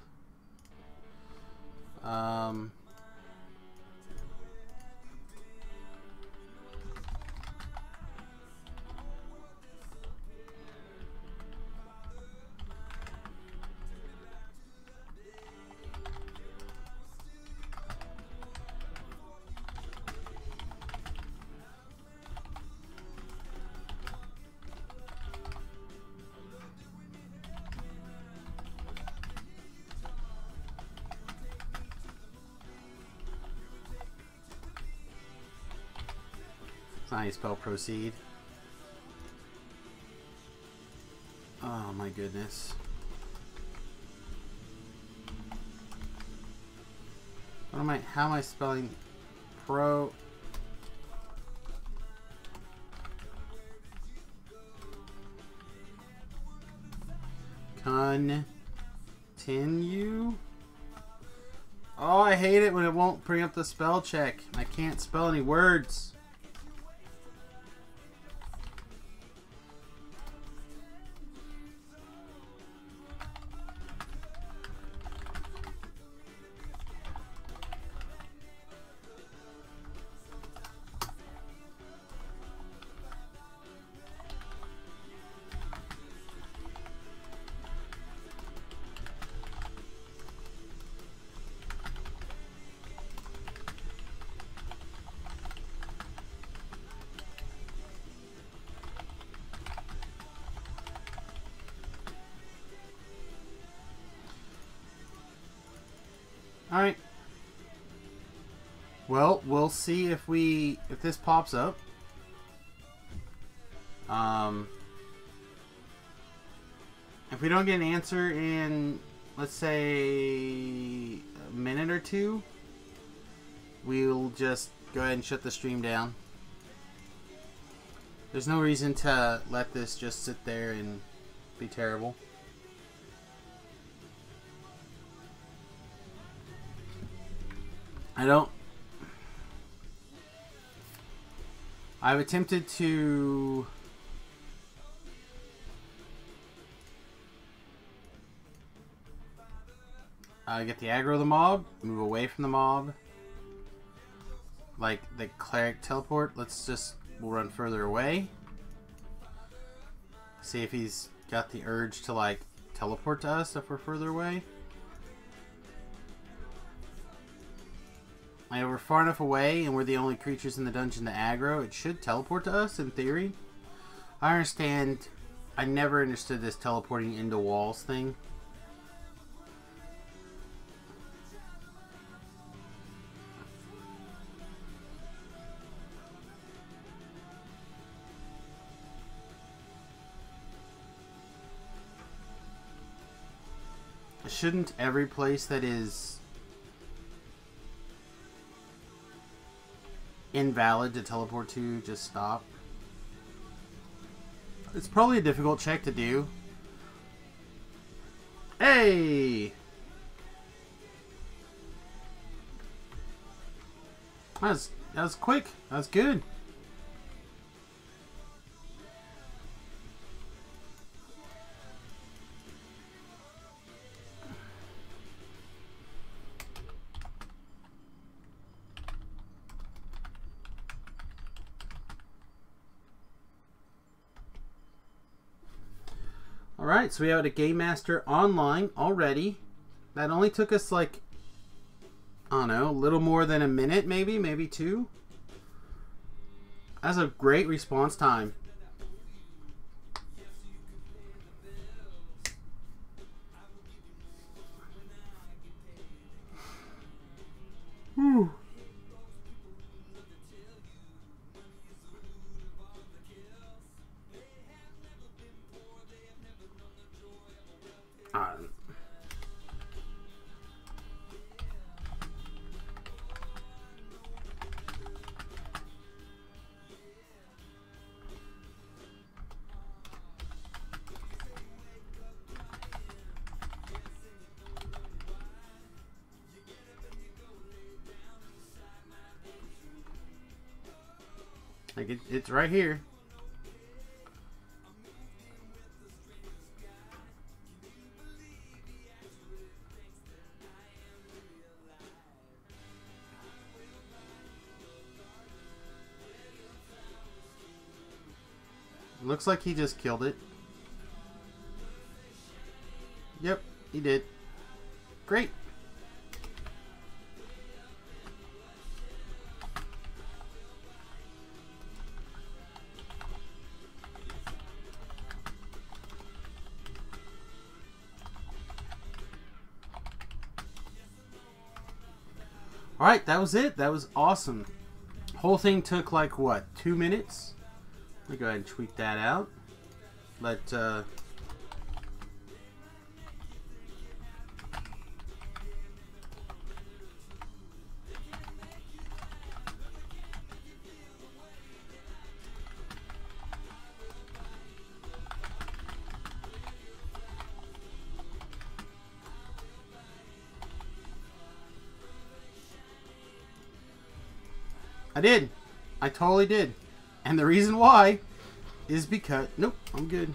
That's not how you spell proceed. Oh my goodness. What am I, how am I spelling pro? Continue? Oh, I hate it when it won't bring up the spell check. I can't spell any words. Alright. Well, we'll see if this pops up. If we don't get an answer in, let's say, a minute or two, we'll just go ahead and shut the stream down. There's no reason to let this just sit there and be terrible. I've attempted to get the aggro of the mob, move away from the mob, like the cleric teleport. We'll run further away, see if he's got the urge to like teleport to us if we're further away. If we're far enough away and we're the only creatures in the dungeon to aggro, it should teleport to us in theory. I understand. I never understood this teleporting into walls thing. Shouldn't every place that is invalid to teleport to just stop? It's probably a difficult check to do. Hey! That was quick. That was good. Alright, so we have a Game Master online already. That only took us like, I don't know, a little more than a minute, maybe two. That's a great response time. Whew. Like it's right here. Looks like he just killed it. Yep, he did. Great. Alright, that was it. That was awesome. Whole thing took like, what, 2 minutes? Let me go ahead and tweak that out. I did. I totally did. And the reason why is because... Nope, I'm good.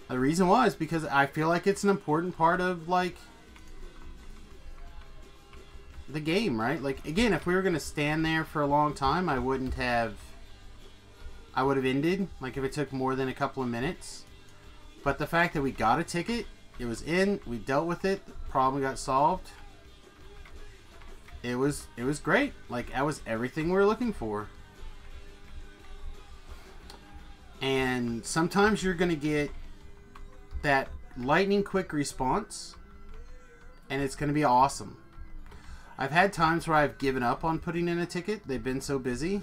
The reason why is because I feel like it's an important part of, like, the game, right? Like, again, if we were going to stand there for a long time, I would have ended, like, if it took more than a couple of minutes. But the fact that we got a ticket, it was in, we dealt with it, the problem got solved. It was great. Like, that was everything we were looking for. And sometimes you're going to get that lightning quick response, and it's going to be awesome. I've had times where I've given up on putting in a ticket. They've been so busy.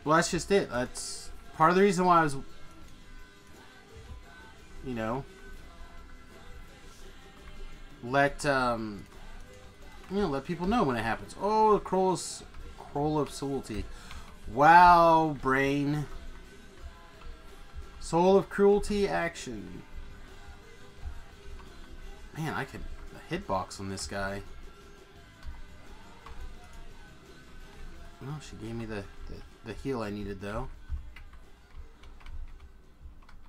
Well, that's just it. That's part of the reason why I was, you know, let people know when it happens. Oh, Kroll of Cruelty. Wow, brain. Soul of Cruelty action. Man, I could hitbox on this guy. Oh, she gave me the heal I needed, though.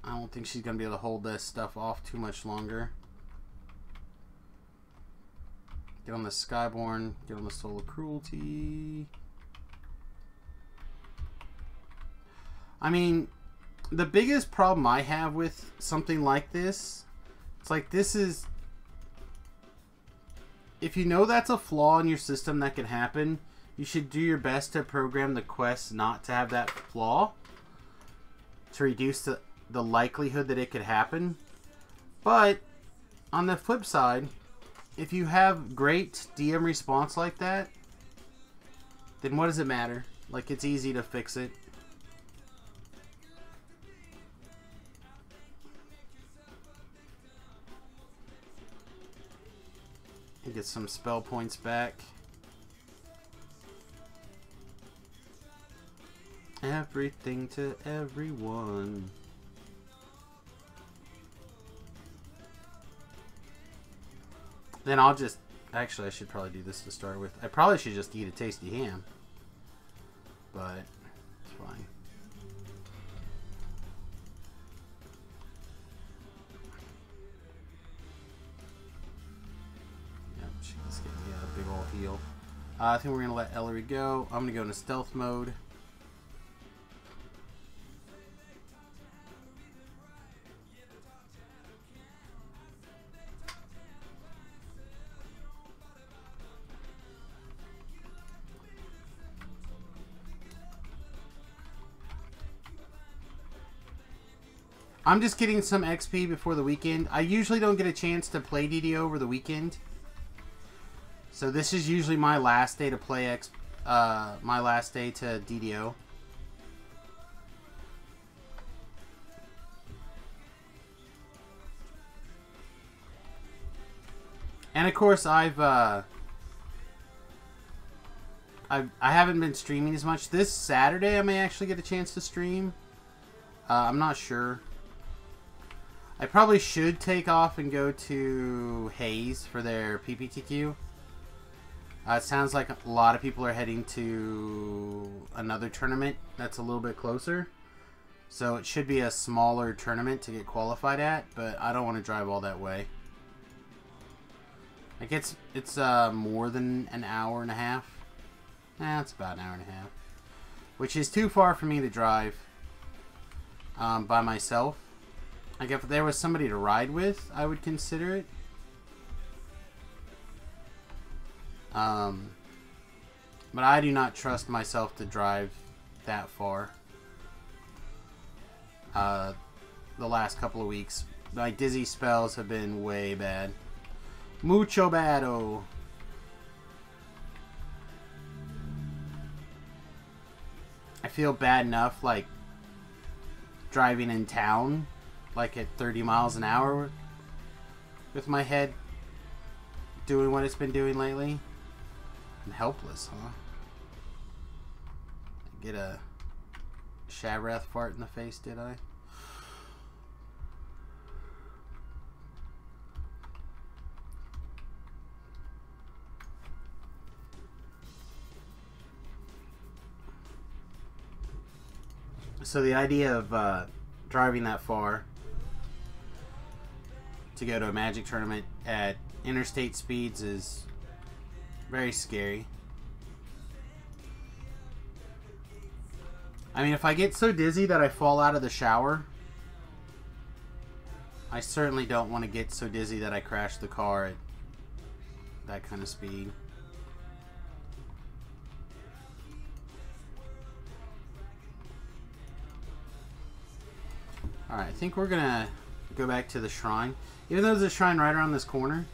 I don't think she's going to be able to hold this stuff off too much longer. Get on the Skyborn. Get on the Soul of Cruelty. I mean, the biggest problem I have with something like this, it's like this is... If you know that's a flaw in your system that can happen, you should do your best to program the quests not to have that flaw to reduce the likelihood that it could happen. But on the flip side, if you have great DM response like that, then what does it matter? Like, it's easy to fix it. You get some spell points back. Everything to everyone. Then I'll just... Actually, I should probably do this to start with. I probably should just eat a tasty ham. But it's fine. Yep, she just gave me a big ol' heal. I think we're going to let Ellery go. I'm going to go into stealth mode. I'm just getting some XP before the weekend. I usually don't get a chance to play DDO over the weekend. So this is usually my last day to play my last day to DDO. And of course I've I haven't been streaming as much. This Saturday I may actually get a chance to stream. I'm not sure. I probably should take off and go to Hayes for their PPTQ. It sounds like a lot of people are heading to another tournament that's a little bit closer. So it should be a smaller tournament to get qualified at, but I don't want to drive all that way. Like it's more than an hour and a half. It's about an hour and a half. Which is too far for me to drive by myself. Like if there was somebody to ride with, I would consider it. But I do not trust myself to drive that far. The last couple of weeks, my dizzy spells have been way bad. Mucho bado. I feel bad enough, like, driving in town, like at 30 miles an hour with my head doing what it's been doing lately. I'm helpless, huh? Get a Shabrath fart in the face, did I? So the idea of driving that far to go to a Magic tournament at interstate speeds is very scary. I mean, if I get so dizzy that I fall out of the shower, I certainly don't want to get so dizzy that I crash the car at that kind of speed. Alright, I think we're gonna go back to the shrine. Even though there's a shrine right around this corner.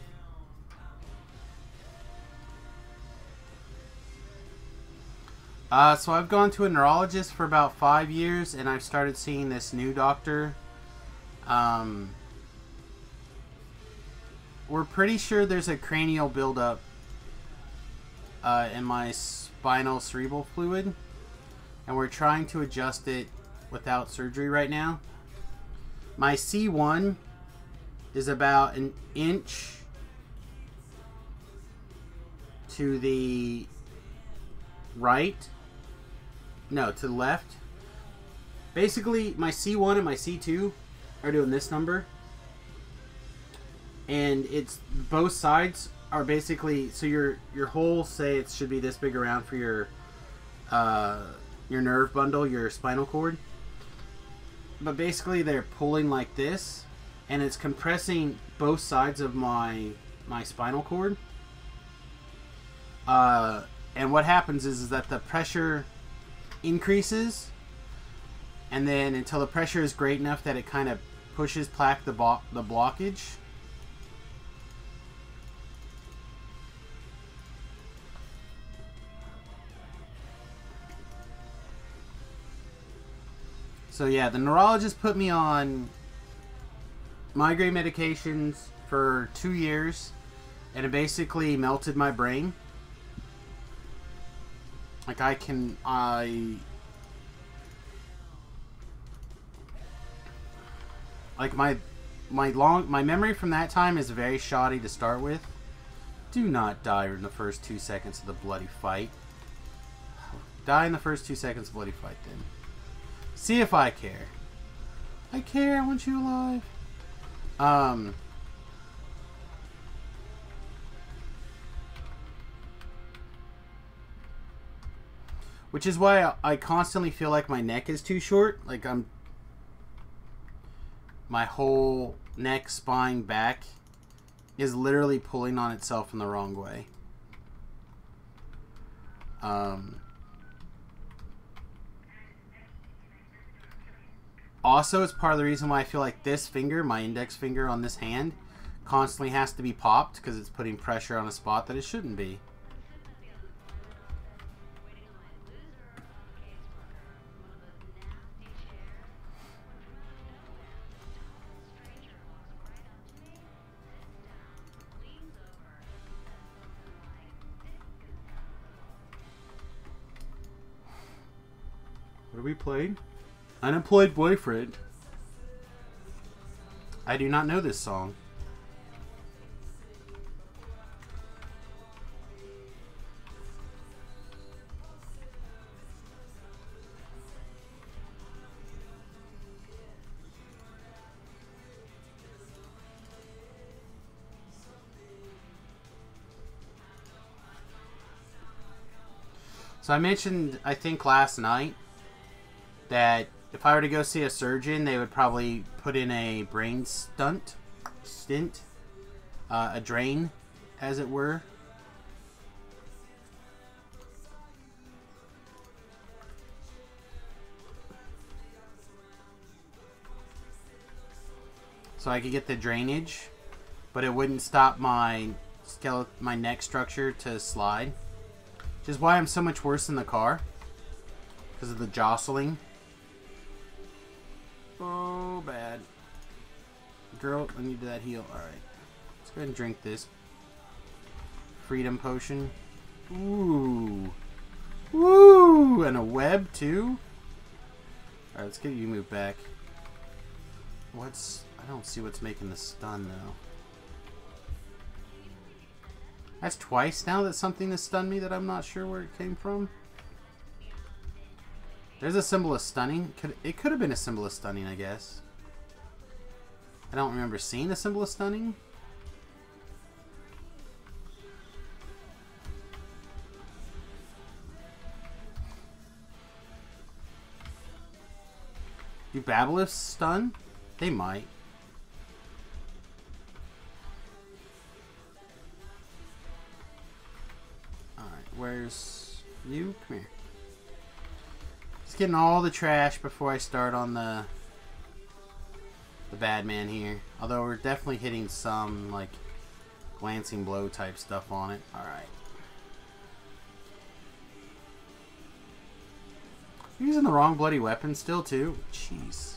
So I've gone to a neurologist for about 5 years, and I've started seeing this new doctor. We're pretty sure there's a cranial buildup in my spinal cerebral fluid, and we're trying to adjust it without surgery right now. My C1 is about an inch to the right. No, to the left. Basically, my C1 and my C2 are doing this number. And it's both sides are basically, so your whole, say it should be this big around for your nerve bundle, your spinal cord. But basically they're pulling like this, and it's compressing both sides of my spinal cord. And what happens is that the pressure increases, and then until the pressure is great enough that it kind of pushes back the blockage. So yeah, the neurologist put me on migraine medications for 2 years, and it basically melted my brain. Like my memory from that time is very shoddy to start with. Do not die in the first 2 seconds of the bloody fight. Die in the first 2 seconds of the bloody fight then. See if I care. I care, I want you alive. Which is why I constantly feel like my neck is too short. Like my whole neck, spine, back is literally pulling on itself in the wrong way. Also, it's part of the reason why I feel like this finger, my index finger on this hand, constantly has to be popped because it's putting pressure on a spot that it shouldn't be. What are we playing? Unemployed Boyfriend. I do not know this song. So I mentioned, I think last night, that if I were to go see a surgeon, they would probably put in a brain stint, a drain, as it were. So I could get the drainage, but it wouldn't stop my my neck structure to slide. Which is why I'm so much worse in the car. Because of the jostling. Oh, bad. Girl, I need that heal. Alright. Let's go ahead and drink this. Freedom potion. Ooh. Woo! And a web, too? Alright, let's get you moved back. What's... I don't see what's making the stun, though. That's twice now that something has stunned me that I'm not sure where it came from. There's a symbol of stunning. It could have been a symbol of stunning, I guess. I don't remember seeing a symbol of stunning. Do Babyliths stun? They might. Where's you? Come here. Just getting all the trash before I start on the bad man here. Although we're definitely hitting some like glancing blow type stuff on it. Alright. Using the wrong bloody weapon still too. Jeez.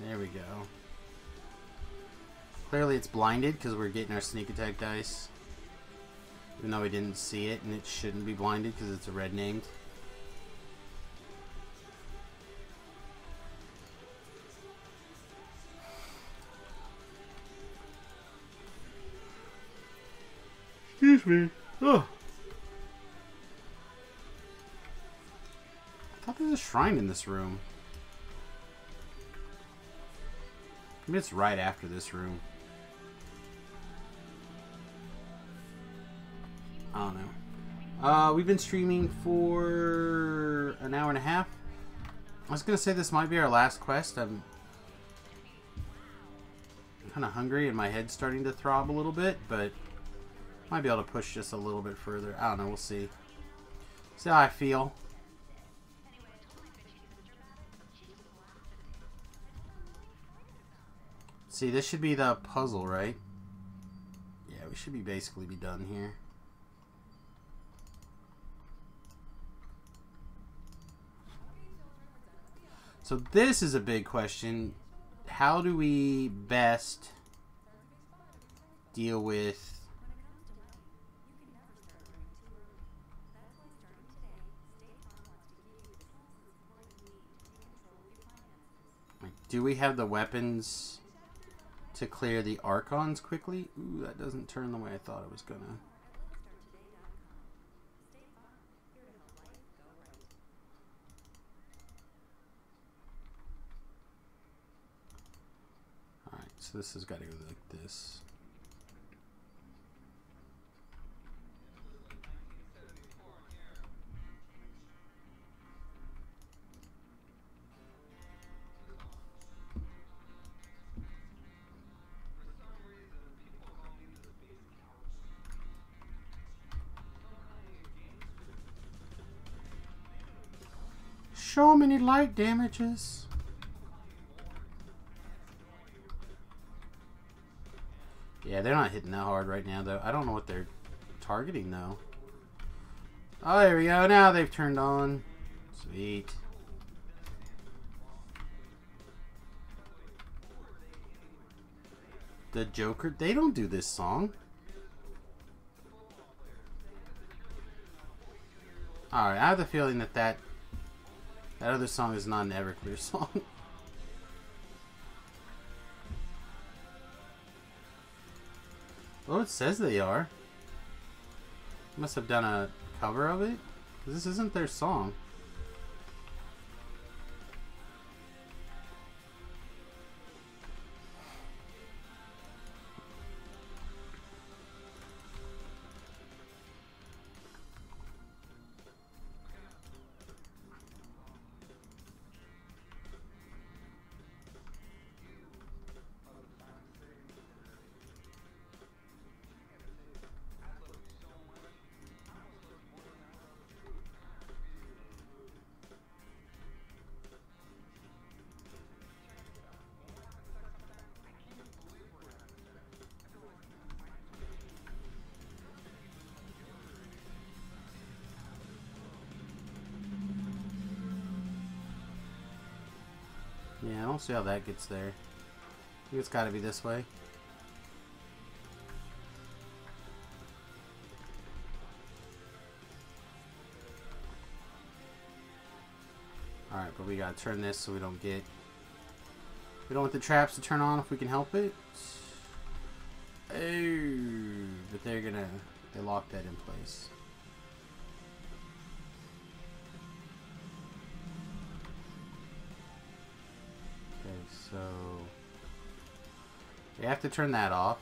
There we go. Clearly it's blinded because we're getting our sneak attack dice. Even though we didn't see it, and it shouldn't be blinded because it's a red named. Excuse me. Oh. I thought there was a shrine in this room. Maybe it's right after this room. I don't know. We've been streaming for an hour and a half. I was going to say this might be our last quest. I'm kind of hungry and my head's starting to throb a little bit, but might be able to push just a little bit further. I don't know. We'll see. See how I feel. See, this should be the puzzle, right? Yeah, we should be basically be done here. So this is a big question. How do we best deal with do we have the weapons to clear the Archons quickly? Ooh, that doesn't turn the way I thought it was gonna. Alright, so this has got to go like this. So many light damages. Yeah, they're not hitting that hard right now, though. I don't know what they're targeting, though. Oh, there we go. Now they've turned on. Sweet. The Joker. They don't do this song. Alright, I have the feeling that that other song is not an Everclear song. Well, it says they are. Must have done a cover of it. This isn't their song. Yeah, I don't see how that gets there. I think it's got to be this way. Alright, but we gotta turn this so we don't get... We don't want the traps to turn on if we can help it. Oh, but they're gonna... They lock that in place. So you have to turn that off.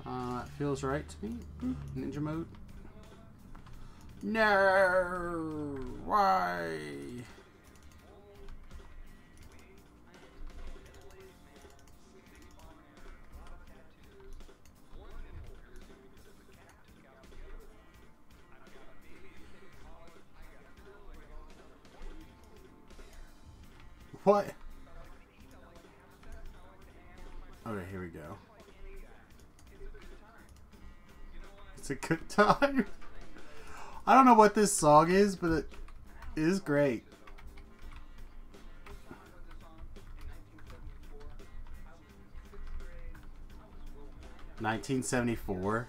It feels right to me. Ninja mode. No, why? What? Okay, here we go. It's a good time. I don't know what this song is, but it is great. $1974.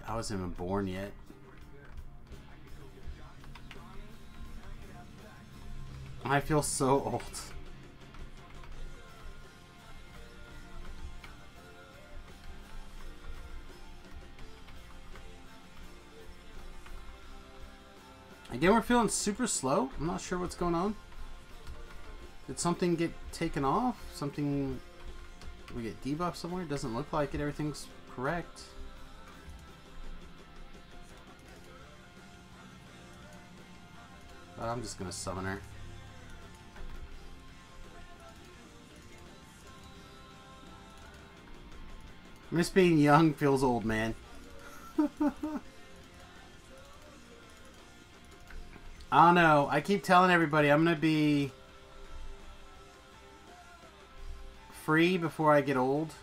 I wasn't even born yet. I feel so old. Again, we're feeling super slow. I'm not sure what's going on. Did something get taken off? Something... We get debuffed somewhere? It doesn't look like it. Everything's correct. But I'm just gonna summon her. Miss being young feels old, man. I don't know. I keep telling everybody I'm gonna be free before I get old.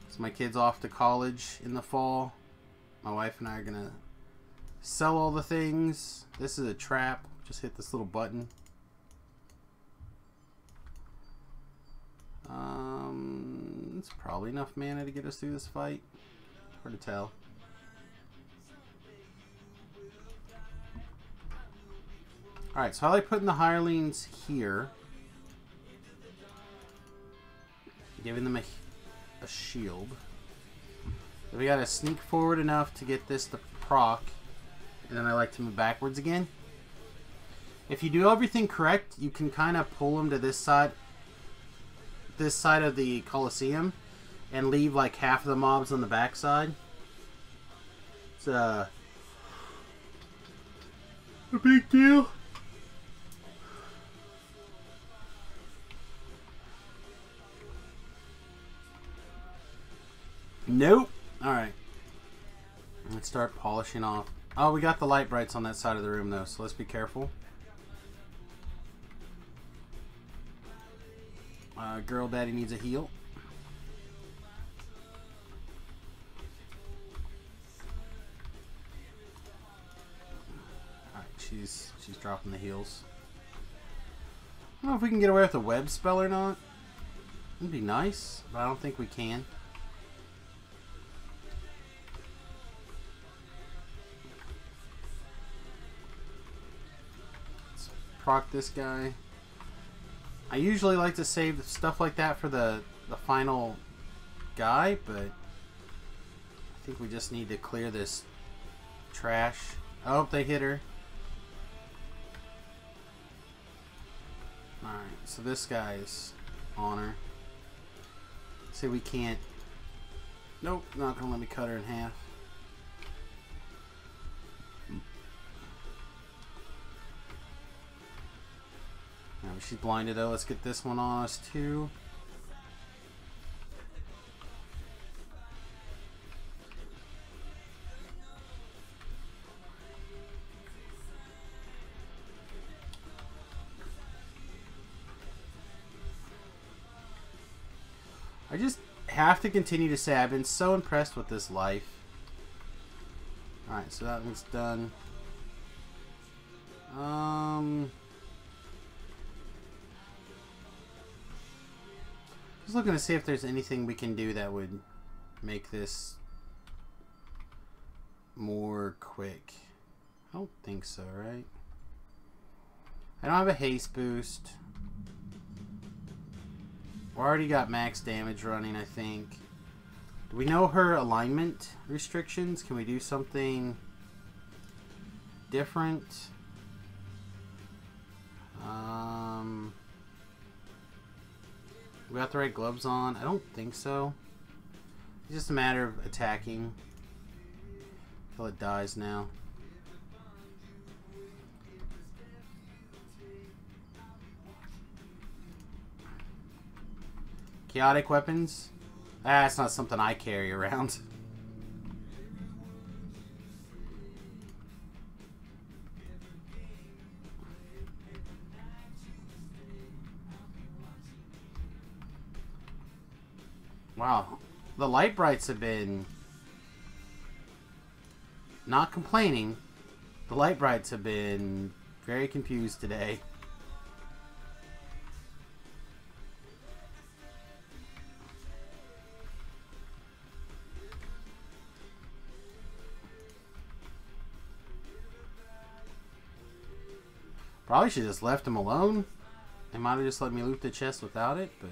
So my kid's off to college in the fall. My wife and I are gonna sell all the things. This is a trap. Just hit this little button. It's probably enough mana to get us through this fight. Hard to tell. Alright, so I like putting the hirelings here. Giving them a shield. So we gotta sneak forward enough to get this to proc. And then I like to move backwards again. If you do everything correct, you can kind of pull them to this side of the Colosseum and leave like half of the mobs on the back side. It's a big deal. Nope. Alright. Let's start polishing off. Oh, we got the light brights on that side of the room though, so let's be careful. Girl daddy needs a heal. she's dropping the heals. I don't know if we can get away with a web spell or not. It'd be nice, but I don't think we can. Let's proc this guy. I usually like to save stuff like that for the final guy, but I think we just need to clear this trash. Oh, they hit her. Alright, so this guy's on her. See, we can't. Nope, not gonna let me cut her in half. Alright, she's blinded though. Let's get this one on us too. I just have to continue to say I've been so impressed with this life. Alright, so that one's done. Just looking to see if there's anything we can do that would make this more quick. I don't think so, right? I don't have a haste boost. We already got max damage running, I think. Do we know her alignment restrictions? Can we do something different? We got the right gloves on? I don't think so. It's just a matter of attacking until it dies now. Chaotic weapons? That's not something I carry around. Wow. The light brights have been not complaining. The light brights have been very confused today. Probably should have just left him alone. They might have just let me loot the chest without it, but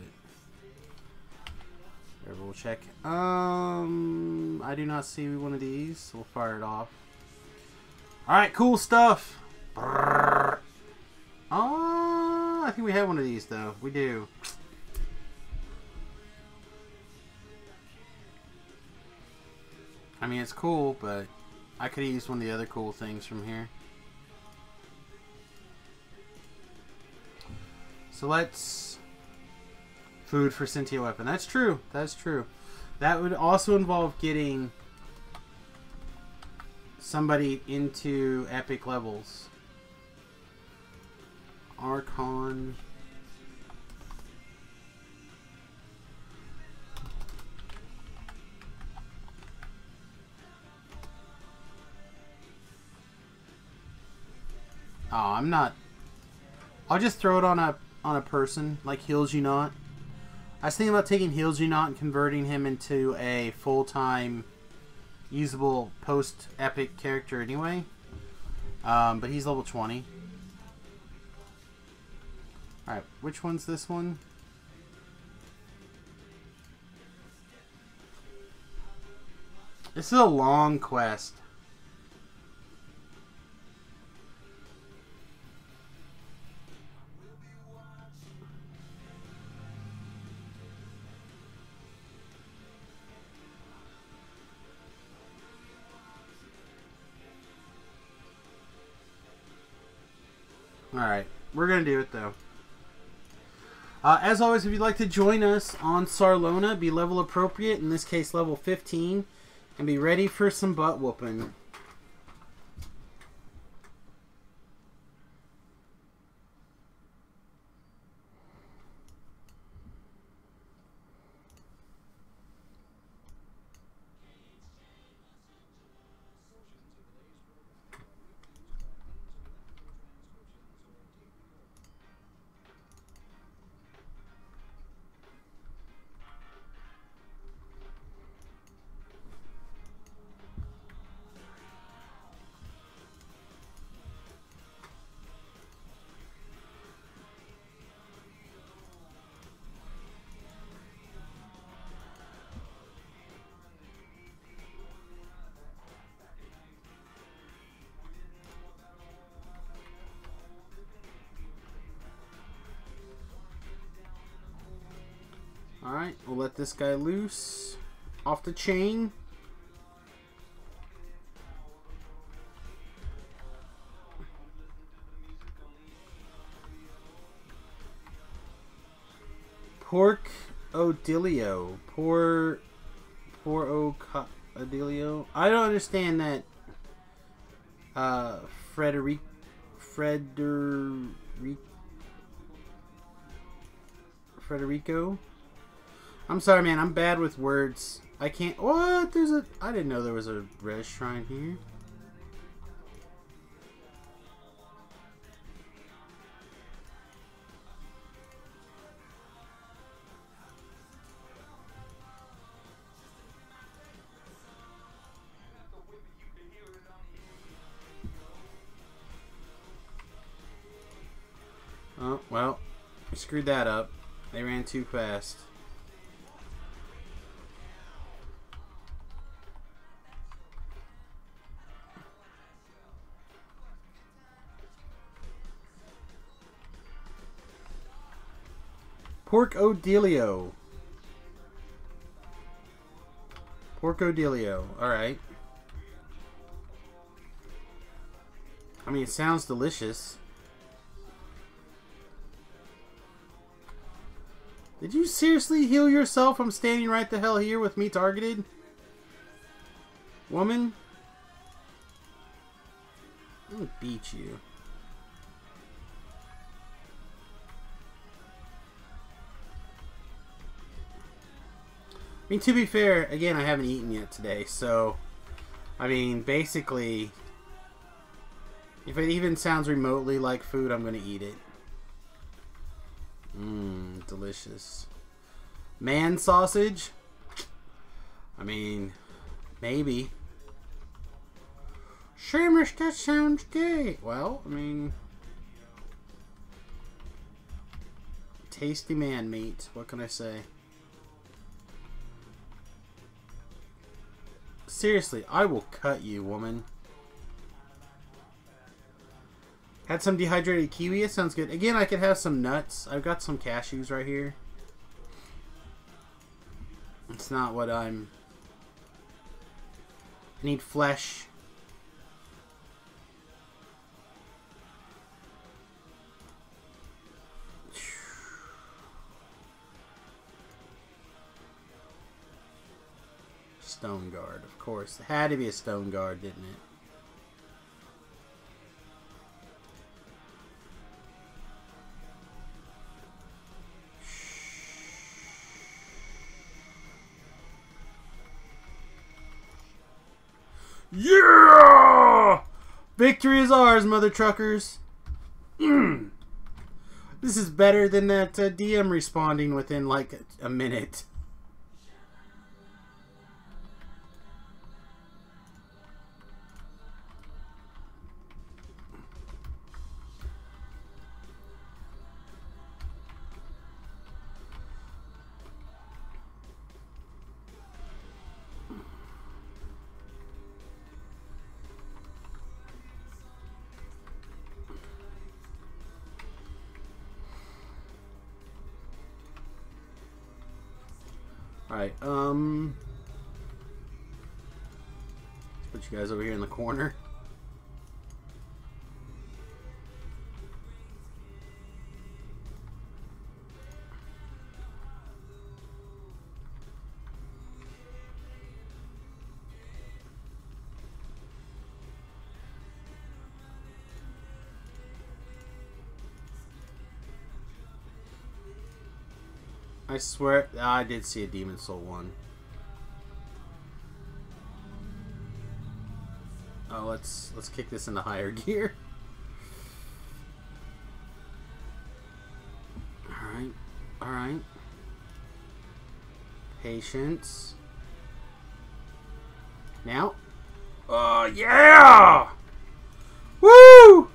whatever, we'll check. I do not see one of these, so we'll fire it off. Alright, cool stuff. Oh, I think we have one of these though. We do. I mean, it's cool, but I could have used one of the other cool things from here. So let's... Food for Cynthia weapon. That's true. That's true. That would also involve getting somebody into epic levels. Archon. Oh, I'm not... I'll just throw it on a person, like Heals You Not. I was thinking about taking Heals You Not and converting him into a full-time usable post-epic character anyway. But he's level 20. Alright, which one's this one? This is a long quest. Alright, we're going to do it though. As always, if you'd like to join us on Sarlona, be level appropriate, in this case level 15, and be ready for some butt whooping. Alright, we'll let this guy loose. Off the chain. Pork Odilio. Poor Odilio. I don't understand that. Frederico. I'm sorry, man. I'm bad with words. I can't. What? I didn't know there was a res shrine here. Oh, well, we screwed that up. They ran too fast. Pork Odilio. Pork Odilio. Alright. I mean, it sounds delicious. Did you seriously heal yourself from standing right the hell here with me targeted? Woman? I'm gonna beat you. I mean, to be fair, again, I haven't eaten yet today, so... I mean, basically... If it even sounds remotely like food, I'm gonna eat it. Mmm, delicious. Man sausage? I mean, maybe. Samius, that sounds gay. Well, I mean... Tasty man meat. What can I say? Seriously, I will cut you, woman. Had some dehydrated kiwi. It sounds good. Again, I could have some nuts. I've got some cashews right here. It's not what I'm... I need flesh. Stone guard, of course. It had to be a stone guard, didn't it? Yeah! Victory is ours, mother truckers. This is better than that DM responding within like a minute. Alright, put you guys over here in the corner. I swear, I did see a Demon Soul one. Oh, let's kick this into higher gear. All right. Patience. Now. Oh yeah! Woo!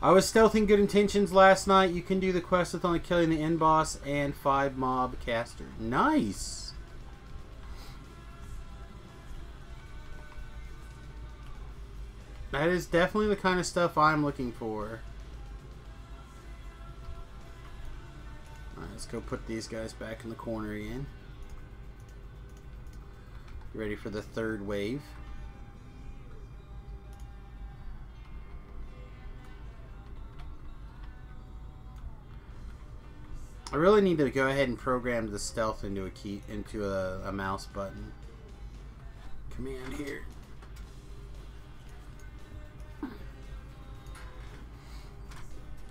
I was stealthing Good Intentions last night. You can do the quest with only killing the end boss and 5 mob caster. Nice! That is definitely the kind of stuff I'm looking for. Alright, let's go put these guys back in the corner again. Ready for the third wave. I really need to go ahead and program the stealth into a mouse button. Command here.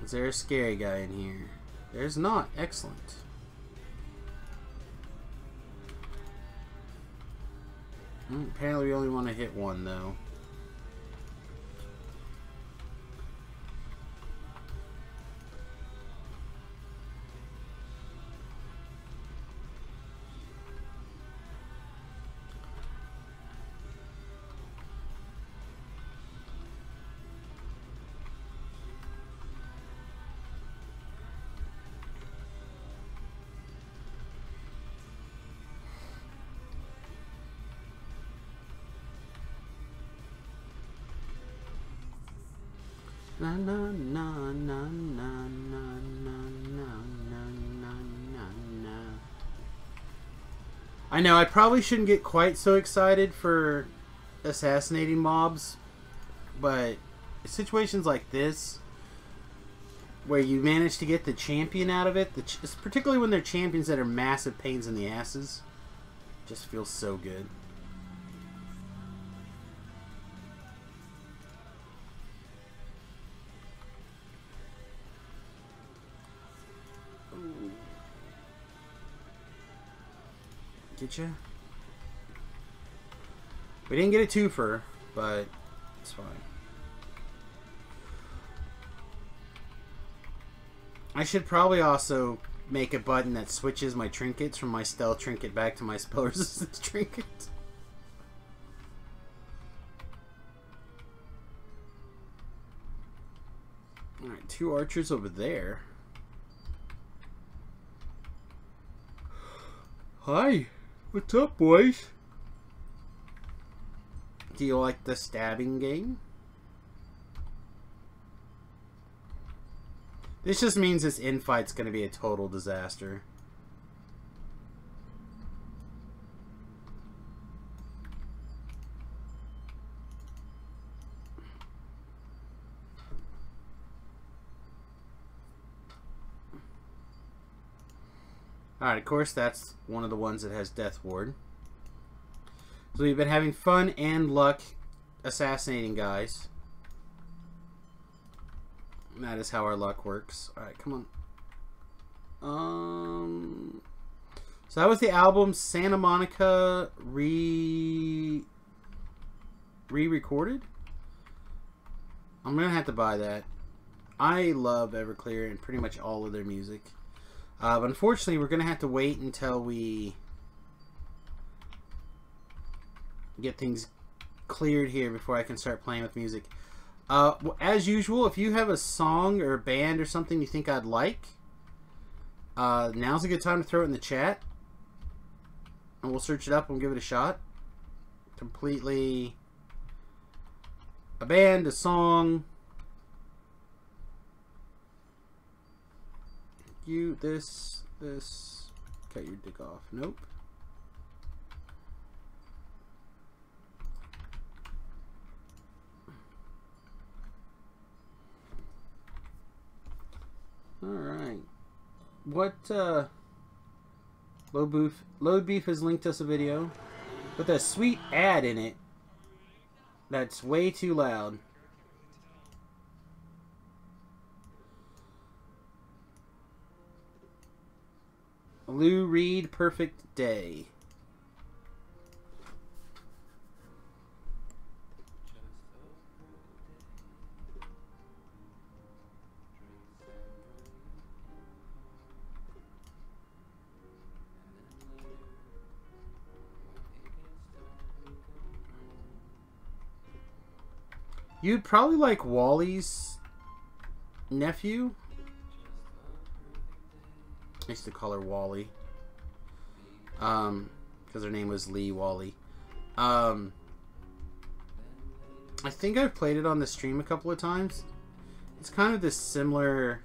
Is there a scary guy in here? There's not. Excellent. Apparently we only want to hit one though. Na na na na na na na na na na na. I know I probably shouldn't get quite so excited for assassinating mobs, but situations like this where you manage to get the champion out of it, particularly when they're champions that are massive pains in the asses, just feels so good. Get ya? We didn't get a twofer, but it's fine. I should probably also make a button that switches my trinkets from my stealth trinket back to my spell resistance trinket. Alright, 2 archers over there. Hi, what's up, boys? Do you like the stabbing game? This just means this infight's going to be a total disaster. Alright, of course that's one of the ones that has Death Ward. So we've been having fun and luck assassinating guys. And that is how our luck works. Alright, come on. So that was the album Santa Monica re-recorded. I'm gonna have to buy that. I love Everclear and pretty much all of their music. But unfortunately, we're going to have to wait until we get things cleared here before I can start playing with music. As usual, if you have a song or a band or something you think I'd like, now's a good time to throw it in the chat. And we'll search it up and give it a shot. Completely a band, a song. You, this, cut your dick off. Nope. Alright. What, Load Beef has linked us a video with a sweet ad in it that's way too loud. Lou Reed, Perfect Day. You'd probably like Wally's nephew. I used to call her Wally. Because her name was Lee Wally. I think I've played it on the stream a couple of times. It's kind of this similar...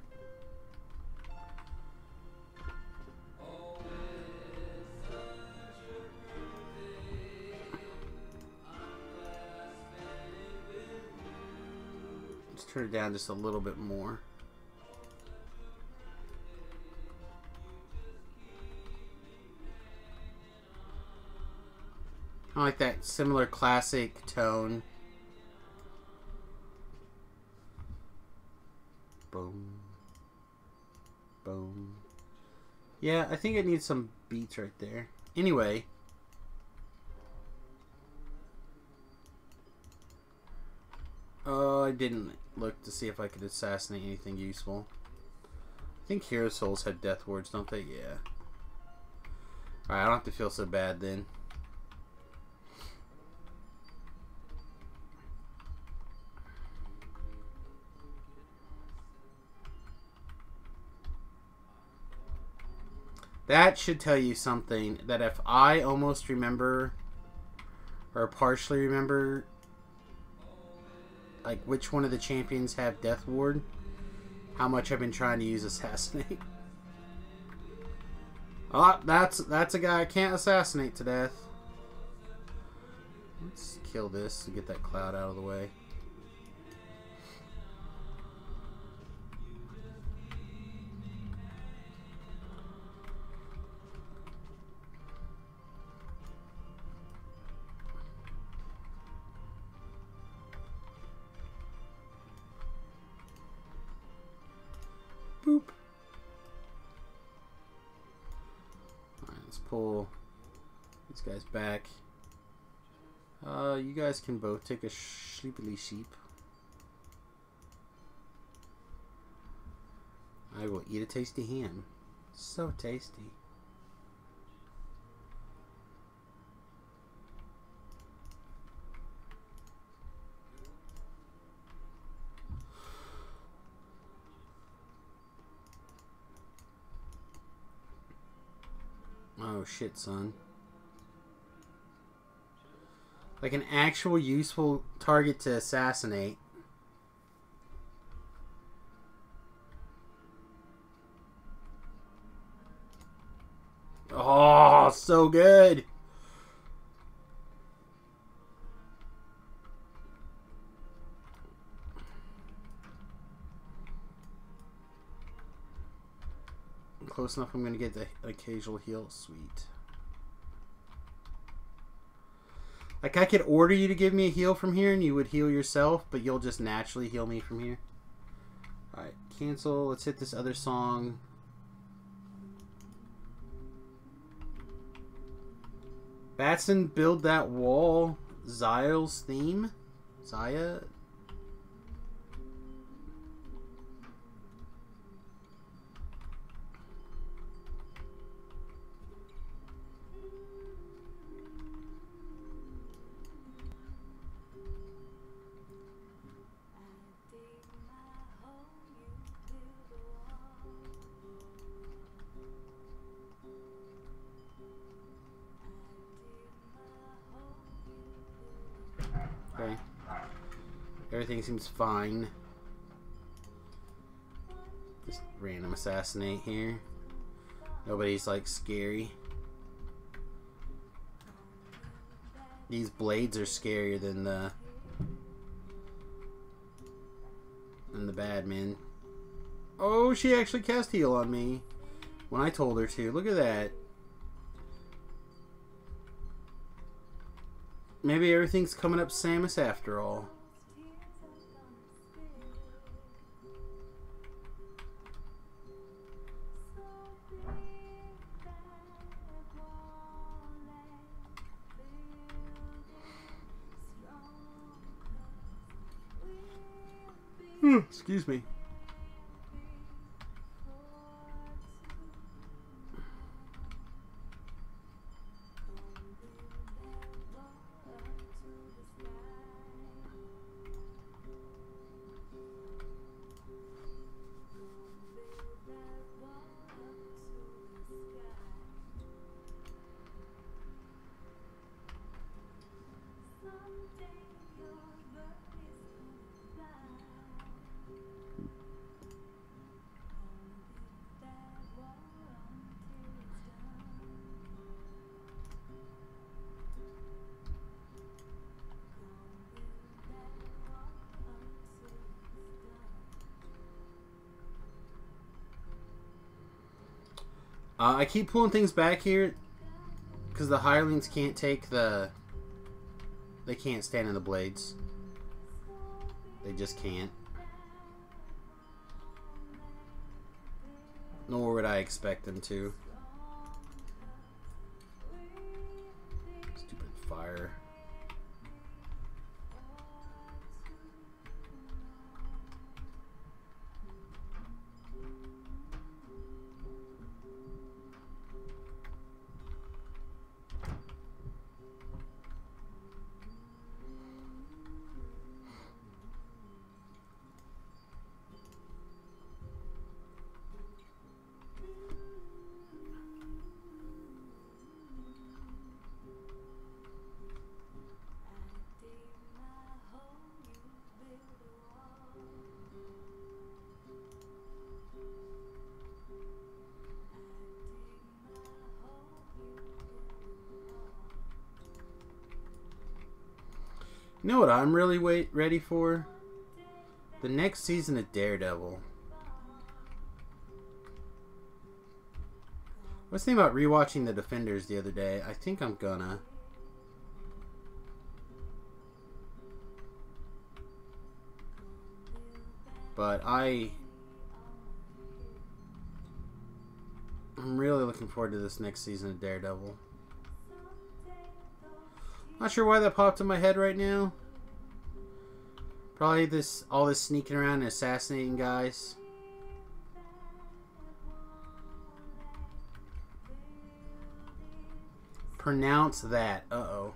Let's turn it down just a little bit more. I like that similar classic tone. Boom. Boom. Yeah, I think it needs some beats right there. Anyway. Oh, I didn't look to see if I could assassinate anything useful. I think Hero Souls had death wards, don't they? Yeah. Alright, I don't have to feel so bad then. That should tell you something, that if I almost remember, or partially remember, like which one of the champions have Death Ward, how much I've been trying to use Assassinate. Oh, that's a guy I can't assassinate to death. Let's kill this to get that cloud out of the way. Boop. Alright, let's pull these guys back. You guys can both take a sleepily sheep. I will eat a tasty ham. So tasty. Oh shit, son. Like an actual useful target to assassinate. Oh, so good. Close enough, I'm going to get the occasional heal. Sweet. Like, I could order you to give me a heal from here and you would heal yourself, but you'll just naturally heal me from here. Alright, cancel. Let's hit this other song. Batson, build that wall. Zyle's theme? Zaya? Okay. Everything seems fine. Just random assassinate here. Nobody's like scary. These blades are scarier than the bad men. Oh, she actually cast heal on me when I told her to. Look at that. Maybe everything's coming up Samus after all. Excuse me. I keep pulling things back here because the hirelings can't take the... They can't stand in the blades. They just can't. Nor would I expect them to. Stupid fire. You know what I'm really ready for? The next season of Daredevil. I was thinking about rewatching The Defenders the other day. I think I'm gonna. But I'm really looking forward to this next season of Daredevil. Not sure why that popped in my head right now. Probably all this sneaking around and assassinating guys. Pronounce that. Uh-oh.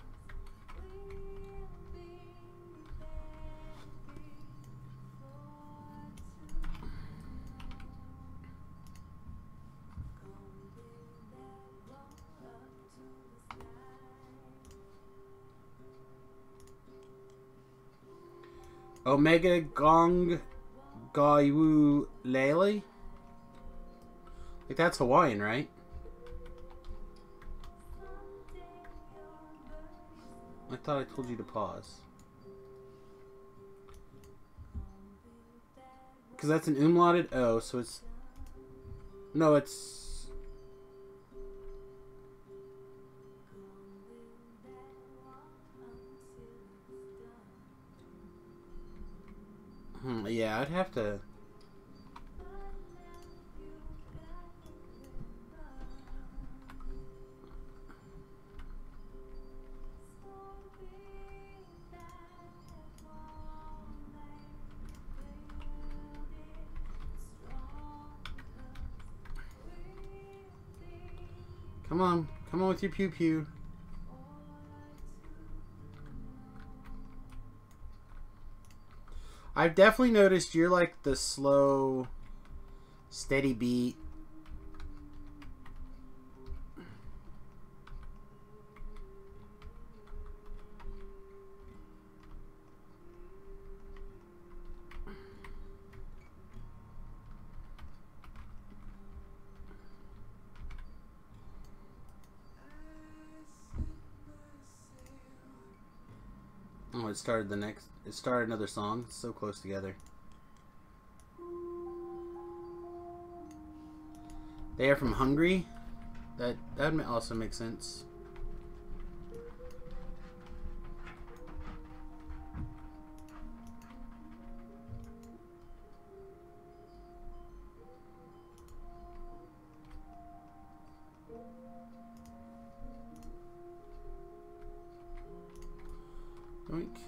Omega Gong Gaiwu Lele? Like, that's Hawaiian, right? I thought I told you to pause. Because that's an umlauted O, so it's... No, it's... yeah, I'd have to... Come on. Come on with your pew-pew. I've definitely noticed you're like the slow, steady beat. Oh, it started another song. It's so close together. They are from Hungary. That also makes sense. Oink.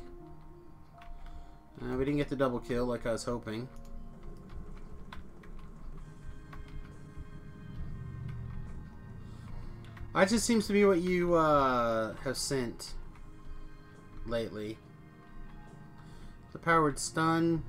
We didn't get the double kill like I was hoping. That just seems to be what you have sent lately. The powered stun.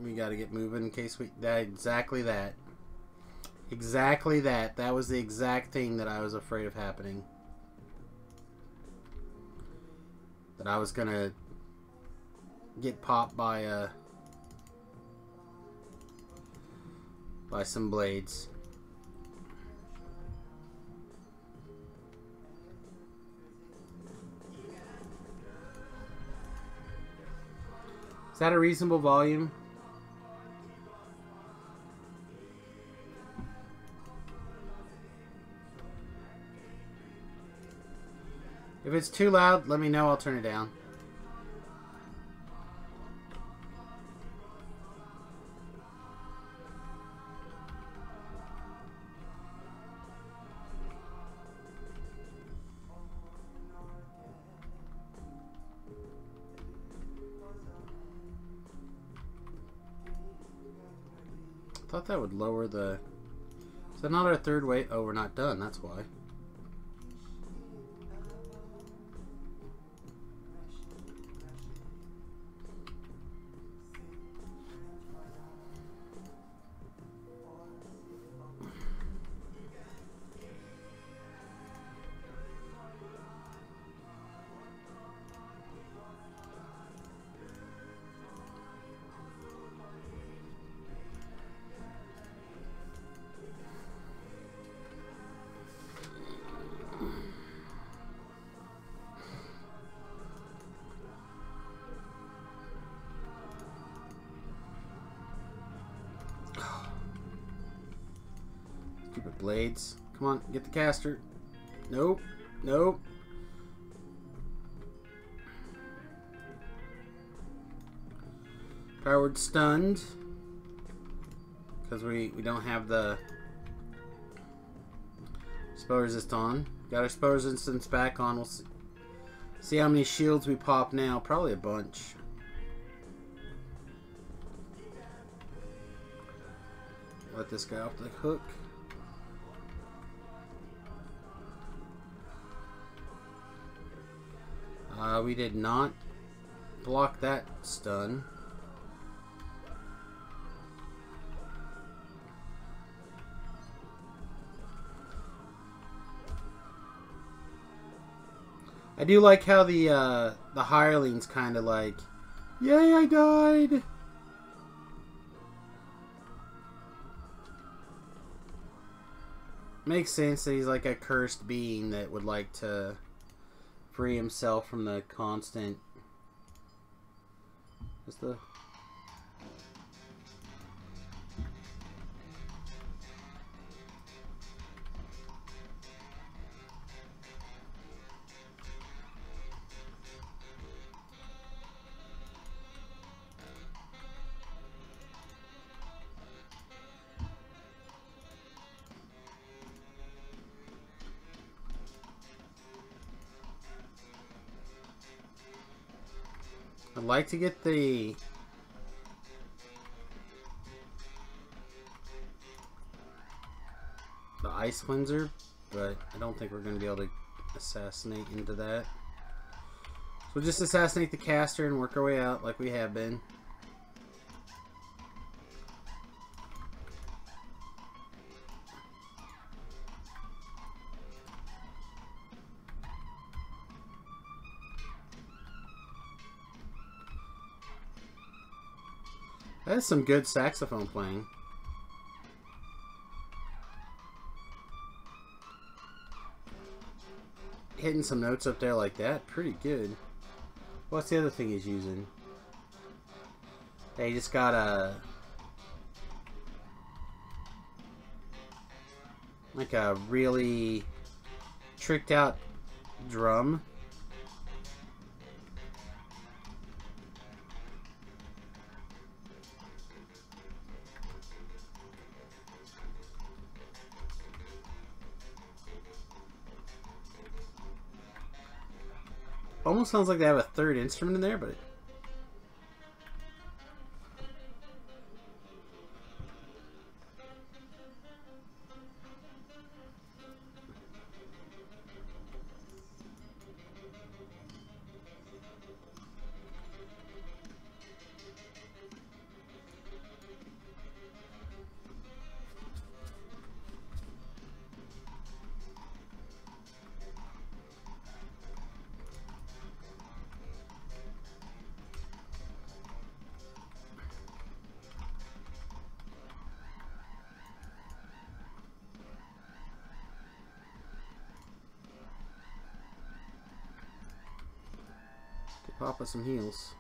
We gotta get moving in case we... Exactly that. Exactly that. That was the exact thing that I was afraid of happening. That I was gonna get popped by a... Buy some blades. Is that a reasonable volume? If it's too loud, let me know. I'll turn it down. I thought that would lower the... Is that not our third weight? Oh, we're not done. That's why. Stupid blades. Come on, get the caster. Nope. Nope. Powered stunned. Because we don't have the spell resist on. Got our spell resistance back on. We'll see how many shields we pop now. Probably a bunch. Let this guy off the hook. We did not block that stun. I do like how the hireling's kind of like, yay, I died. Makes sense that he's like a cursed being that would like to free himself from the constant. What's the... I'd like to get the ice cleanser, but I don't think we're going to be able to assassinate into that. So we'll just assassinate the caster and work our way out like we have been. That's some good saxophone playing. Hitting some notes up there like that, pretty good. What's the other thing he's using? He just got a... like a really tricked out drum. Almost sounds like they have a third instrument in there, but... pop us some heals.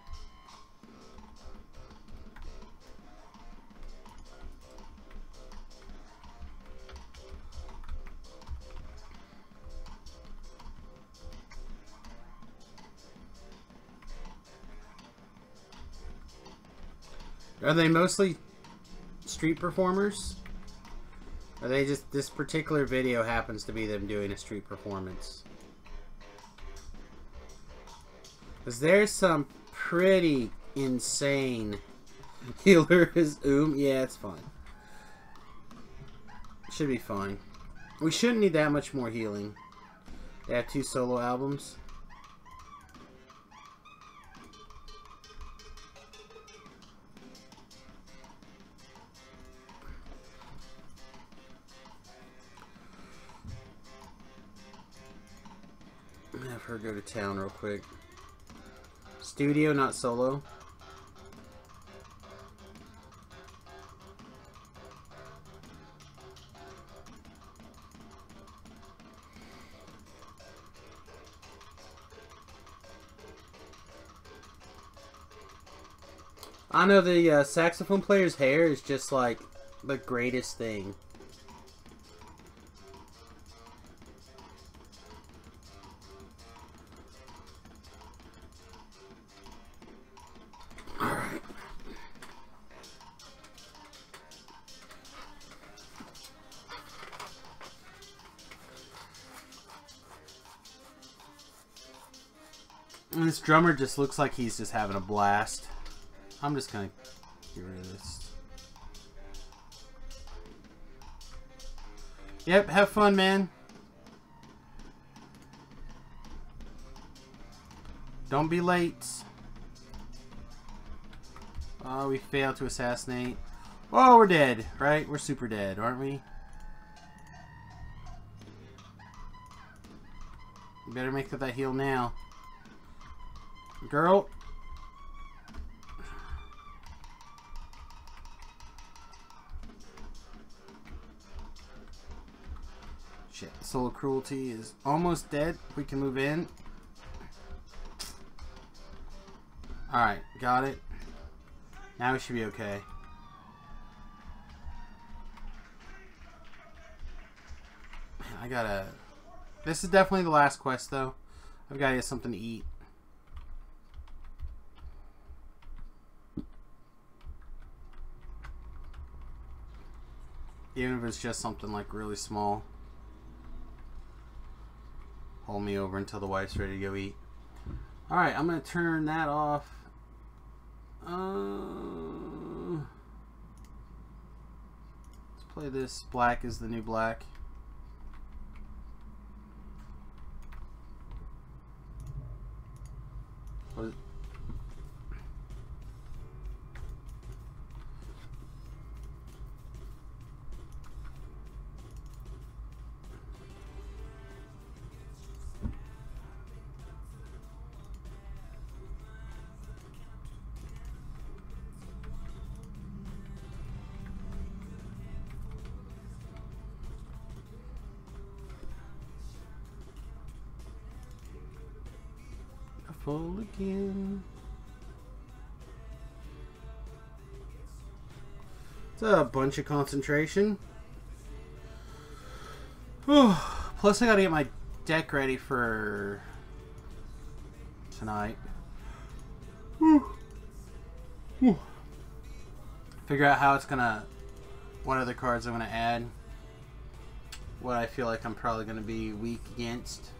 Are they mostly street performers? Or they just, this particular video happens to be them doing a street performance? Because there's some pretty insane healers. Yeah, it's fine. Should be fine. We shouldn't need that much more healing. They have 2 solo albums. Have her go to town real quick. Studio, not solo. I know the saxophone player's hair is just like the greatest thing. And this drummer just looks like he's just having a blast. I'm just gonna get rid of this. Yep, have fun, man. Don't be late. Oh, we failed to assassinate. Oh, we're dead, right? We're super dead, aren't we? You better make that heal now. Girl. Shit, Soul of Cruelty is almost dead. We can move in. Alright, got it. Now we should be okay. I gotta... This is definitely the last quest, though. I've gotta get something to eat. Even if it's just something like really small. Hold me over until the wife's ready to go eat. Alright, I'm going to turn that off. Let's play this. Black is the new black. What is it? Full again. It's a bunch of concentration. Plus I gotta get my deck ready for tonight. Figure out how it's gonna, what other cards I'm gonna add, what I feel like I'm probably gonna be weak against.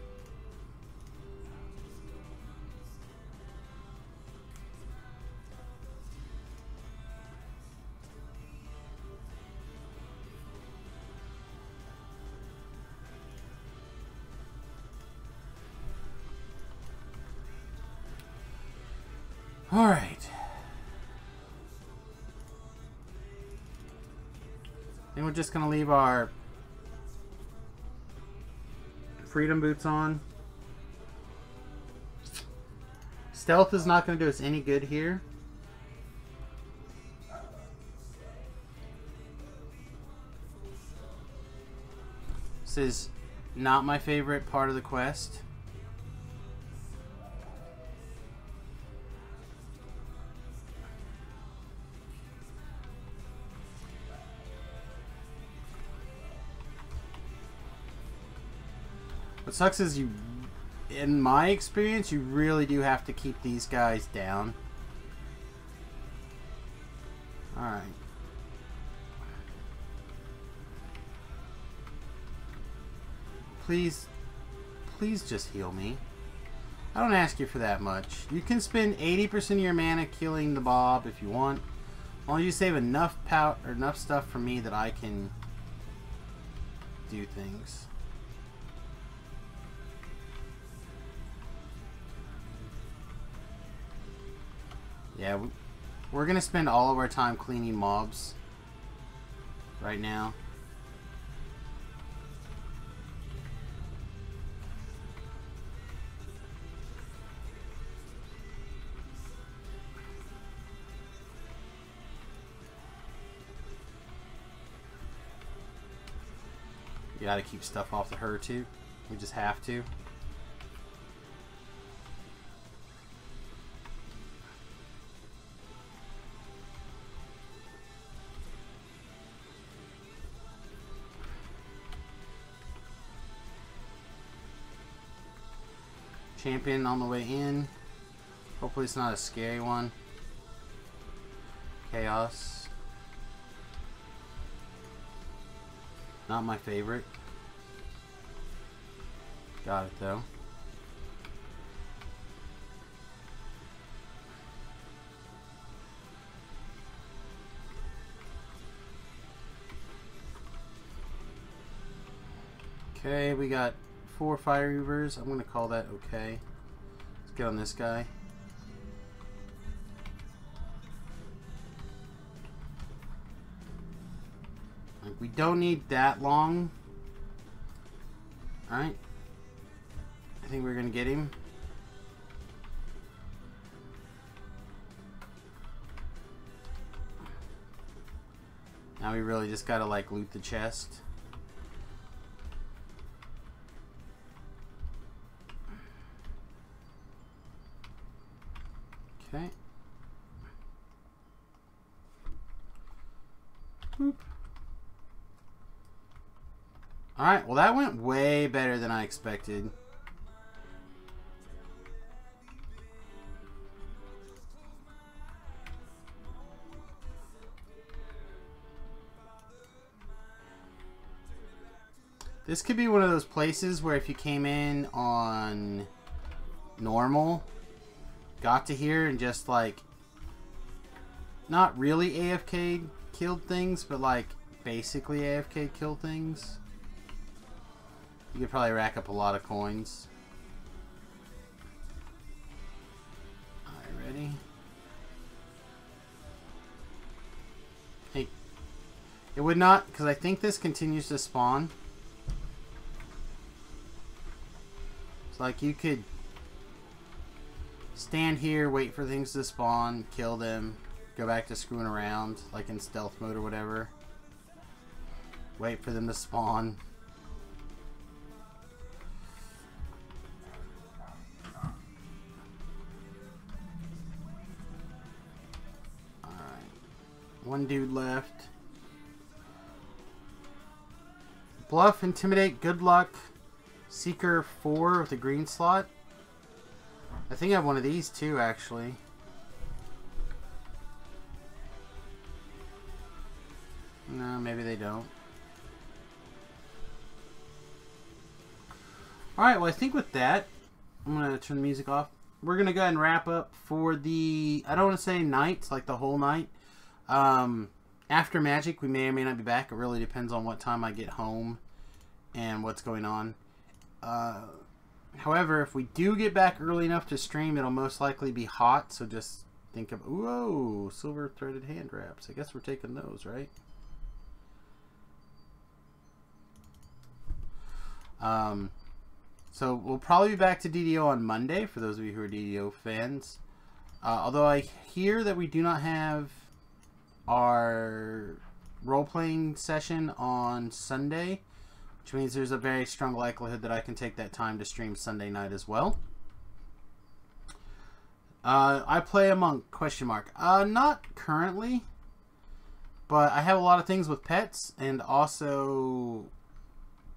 All right. Then we're just gonna leave our freedom boots on. Stealth is not gonna do us any good here. This is not my favorite part of the quest. What sucks is you, in my experience, you really do have to keep these guys down. Alright. Please just heal me. I don't ask you for that much. You can spend 80% of your mana killing the Bob if you want. As long as you save enough or enough stuff for me that I can do things. Yeah, we're gonna spend all of our time cleaning mobs right now. You gotta keep stuff off the her too. We just have to. Champion on the way in. Hopefully it's not a scary one. Chaos. Not my favorite. Got it though. Okay, we got 4 Fire Reavers. I'm gonna call that okay. Let's get on this guy. Like, we don't need that long. Alright. I think we're gonna get him. Now we really just gotta like loot the chest. Okay. Boop. Alright, well that went way better than I expected. This could be one of those places where if you came in on normal, got to here and just like, not really AFK killed things, but like basically AFK kill things. You could probably rack up a lot of coins. Alright, ready? Hey, it would not, because I think this continues to spawn. It's like you could stand here, wait for things to spawn, kill them, go back to screwing around, like in stealth mode or whatever. Wait for them to spawn. One dude left. Bluff, Intimidate, Good Luck, Seeker 4 with a green slot. I think I have one of these too, actually. No, maybe they don't. Alright, well I think with that, I'm going to turn the music off. We're going to go ahead and wrap up for the, I don't want to say night, like the whole night. After Magic, we may or may not be back. It really depends on what time I get home and what's going on. However, if we do get back early enough to stream, it'll most likely be hot. So just think of, whoa, silver threaded hand wraps. I guess we're taking those, right? So we'll probably be back to DDO on Monday for those of you who are DDO fans. Although I hear that we do not have our role-playing session on Sunday, which means there's a very strong likelihood that I can take that time to stream Sunday night as well. I play a monk, question mark. Not currently, but I have a lot of things with pets, and also,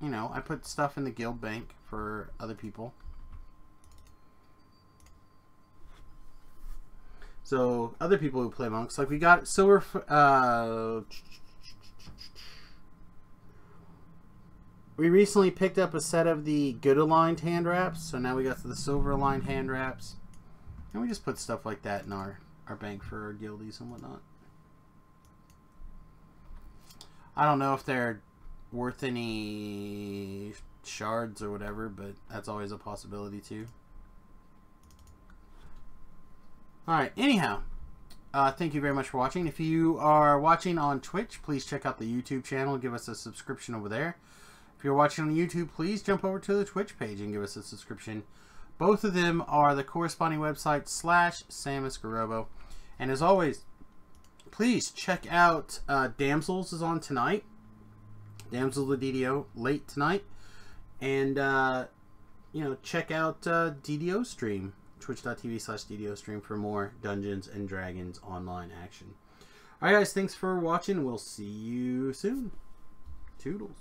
you know, I put stuff in the guild bank for other people. So other people who play monks, like we got silver. We recently picked up a set of the good aligned hand wraps, so now we got the silver aligned hand wraps, and we just put stuff like that in our bank for our guildies and whatnot. I don't know if they're worth any shards or whatever, but that's always a possibility too. Alright, anyhow, thank you very much for watching. If you are watching on Twitch, please check out the YouTube channel. Give us a subscription over there. If you're watching on YouTube, please jump over to the Twitch page and give us a subscription. Both of them are the corresponding website /Samius Garobo. And as always, please check out Damsels is on tonight. Damsels the DDO late tonight. And, you know, check out DDO stream. Twitch.tv/DDO stream for more Dungeons and Dragons online action. Alright guys, thanks for watching. We'll see you soon. Toodles.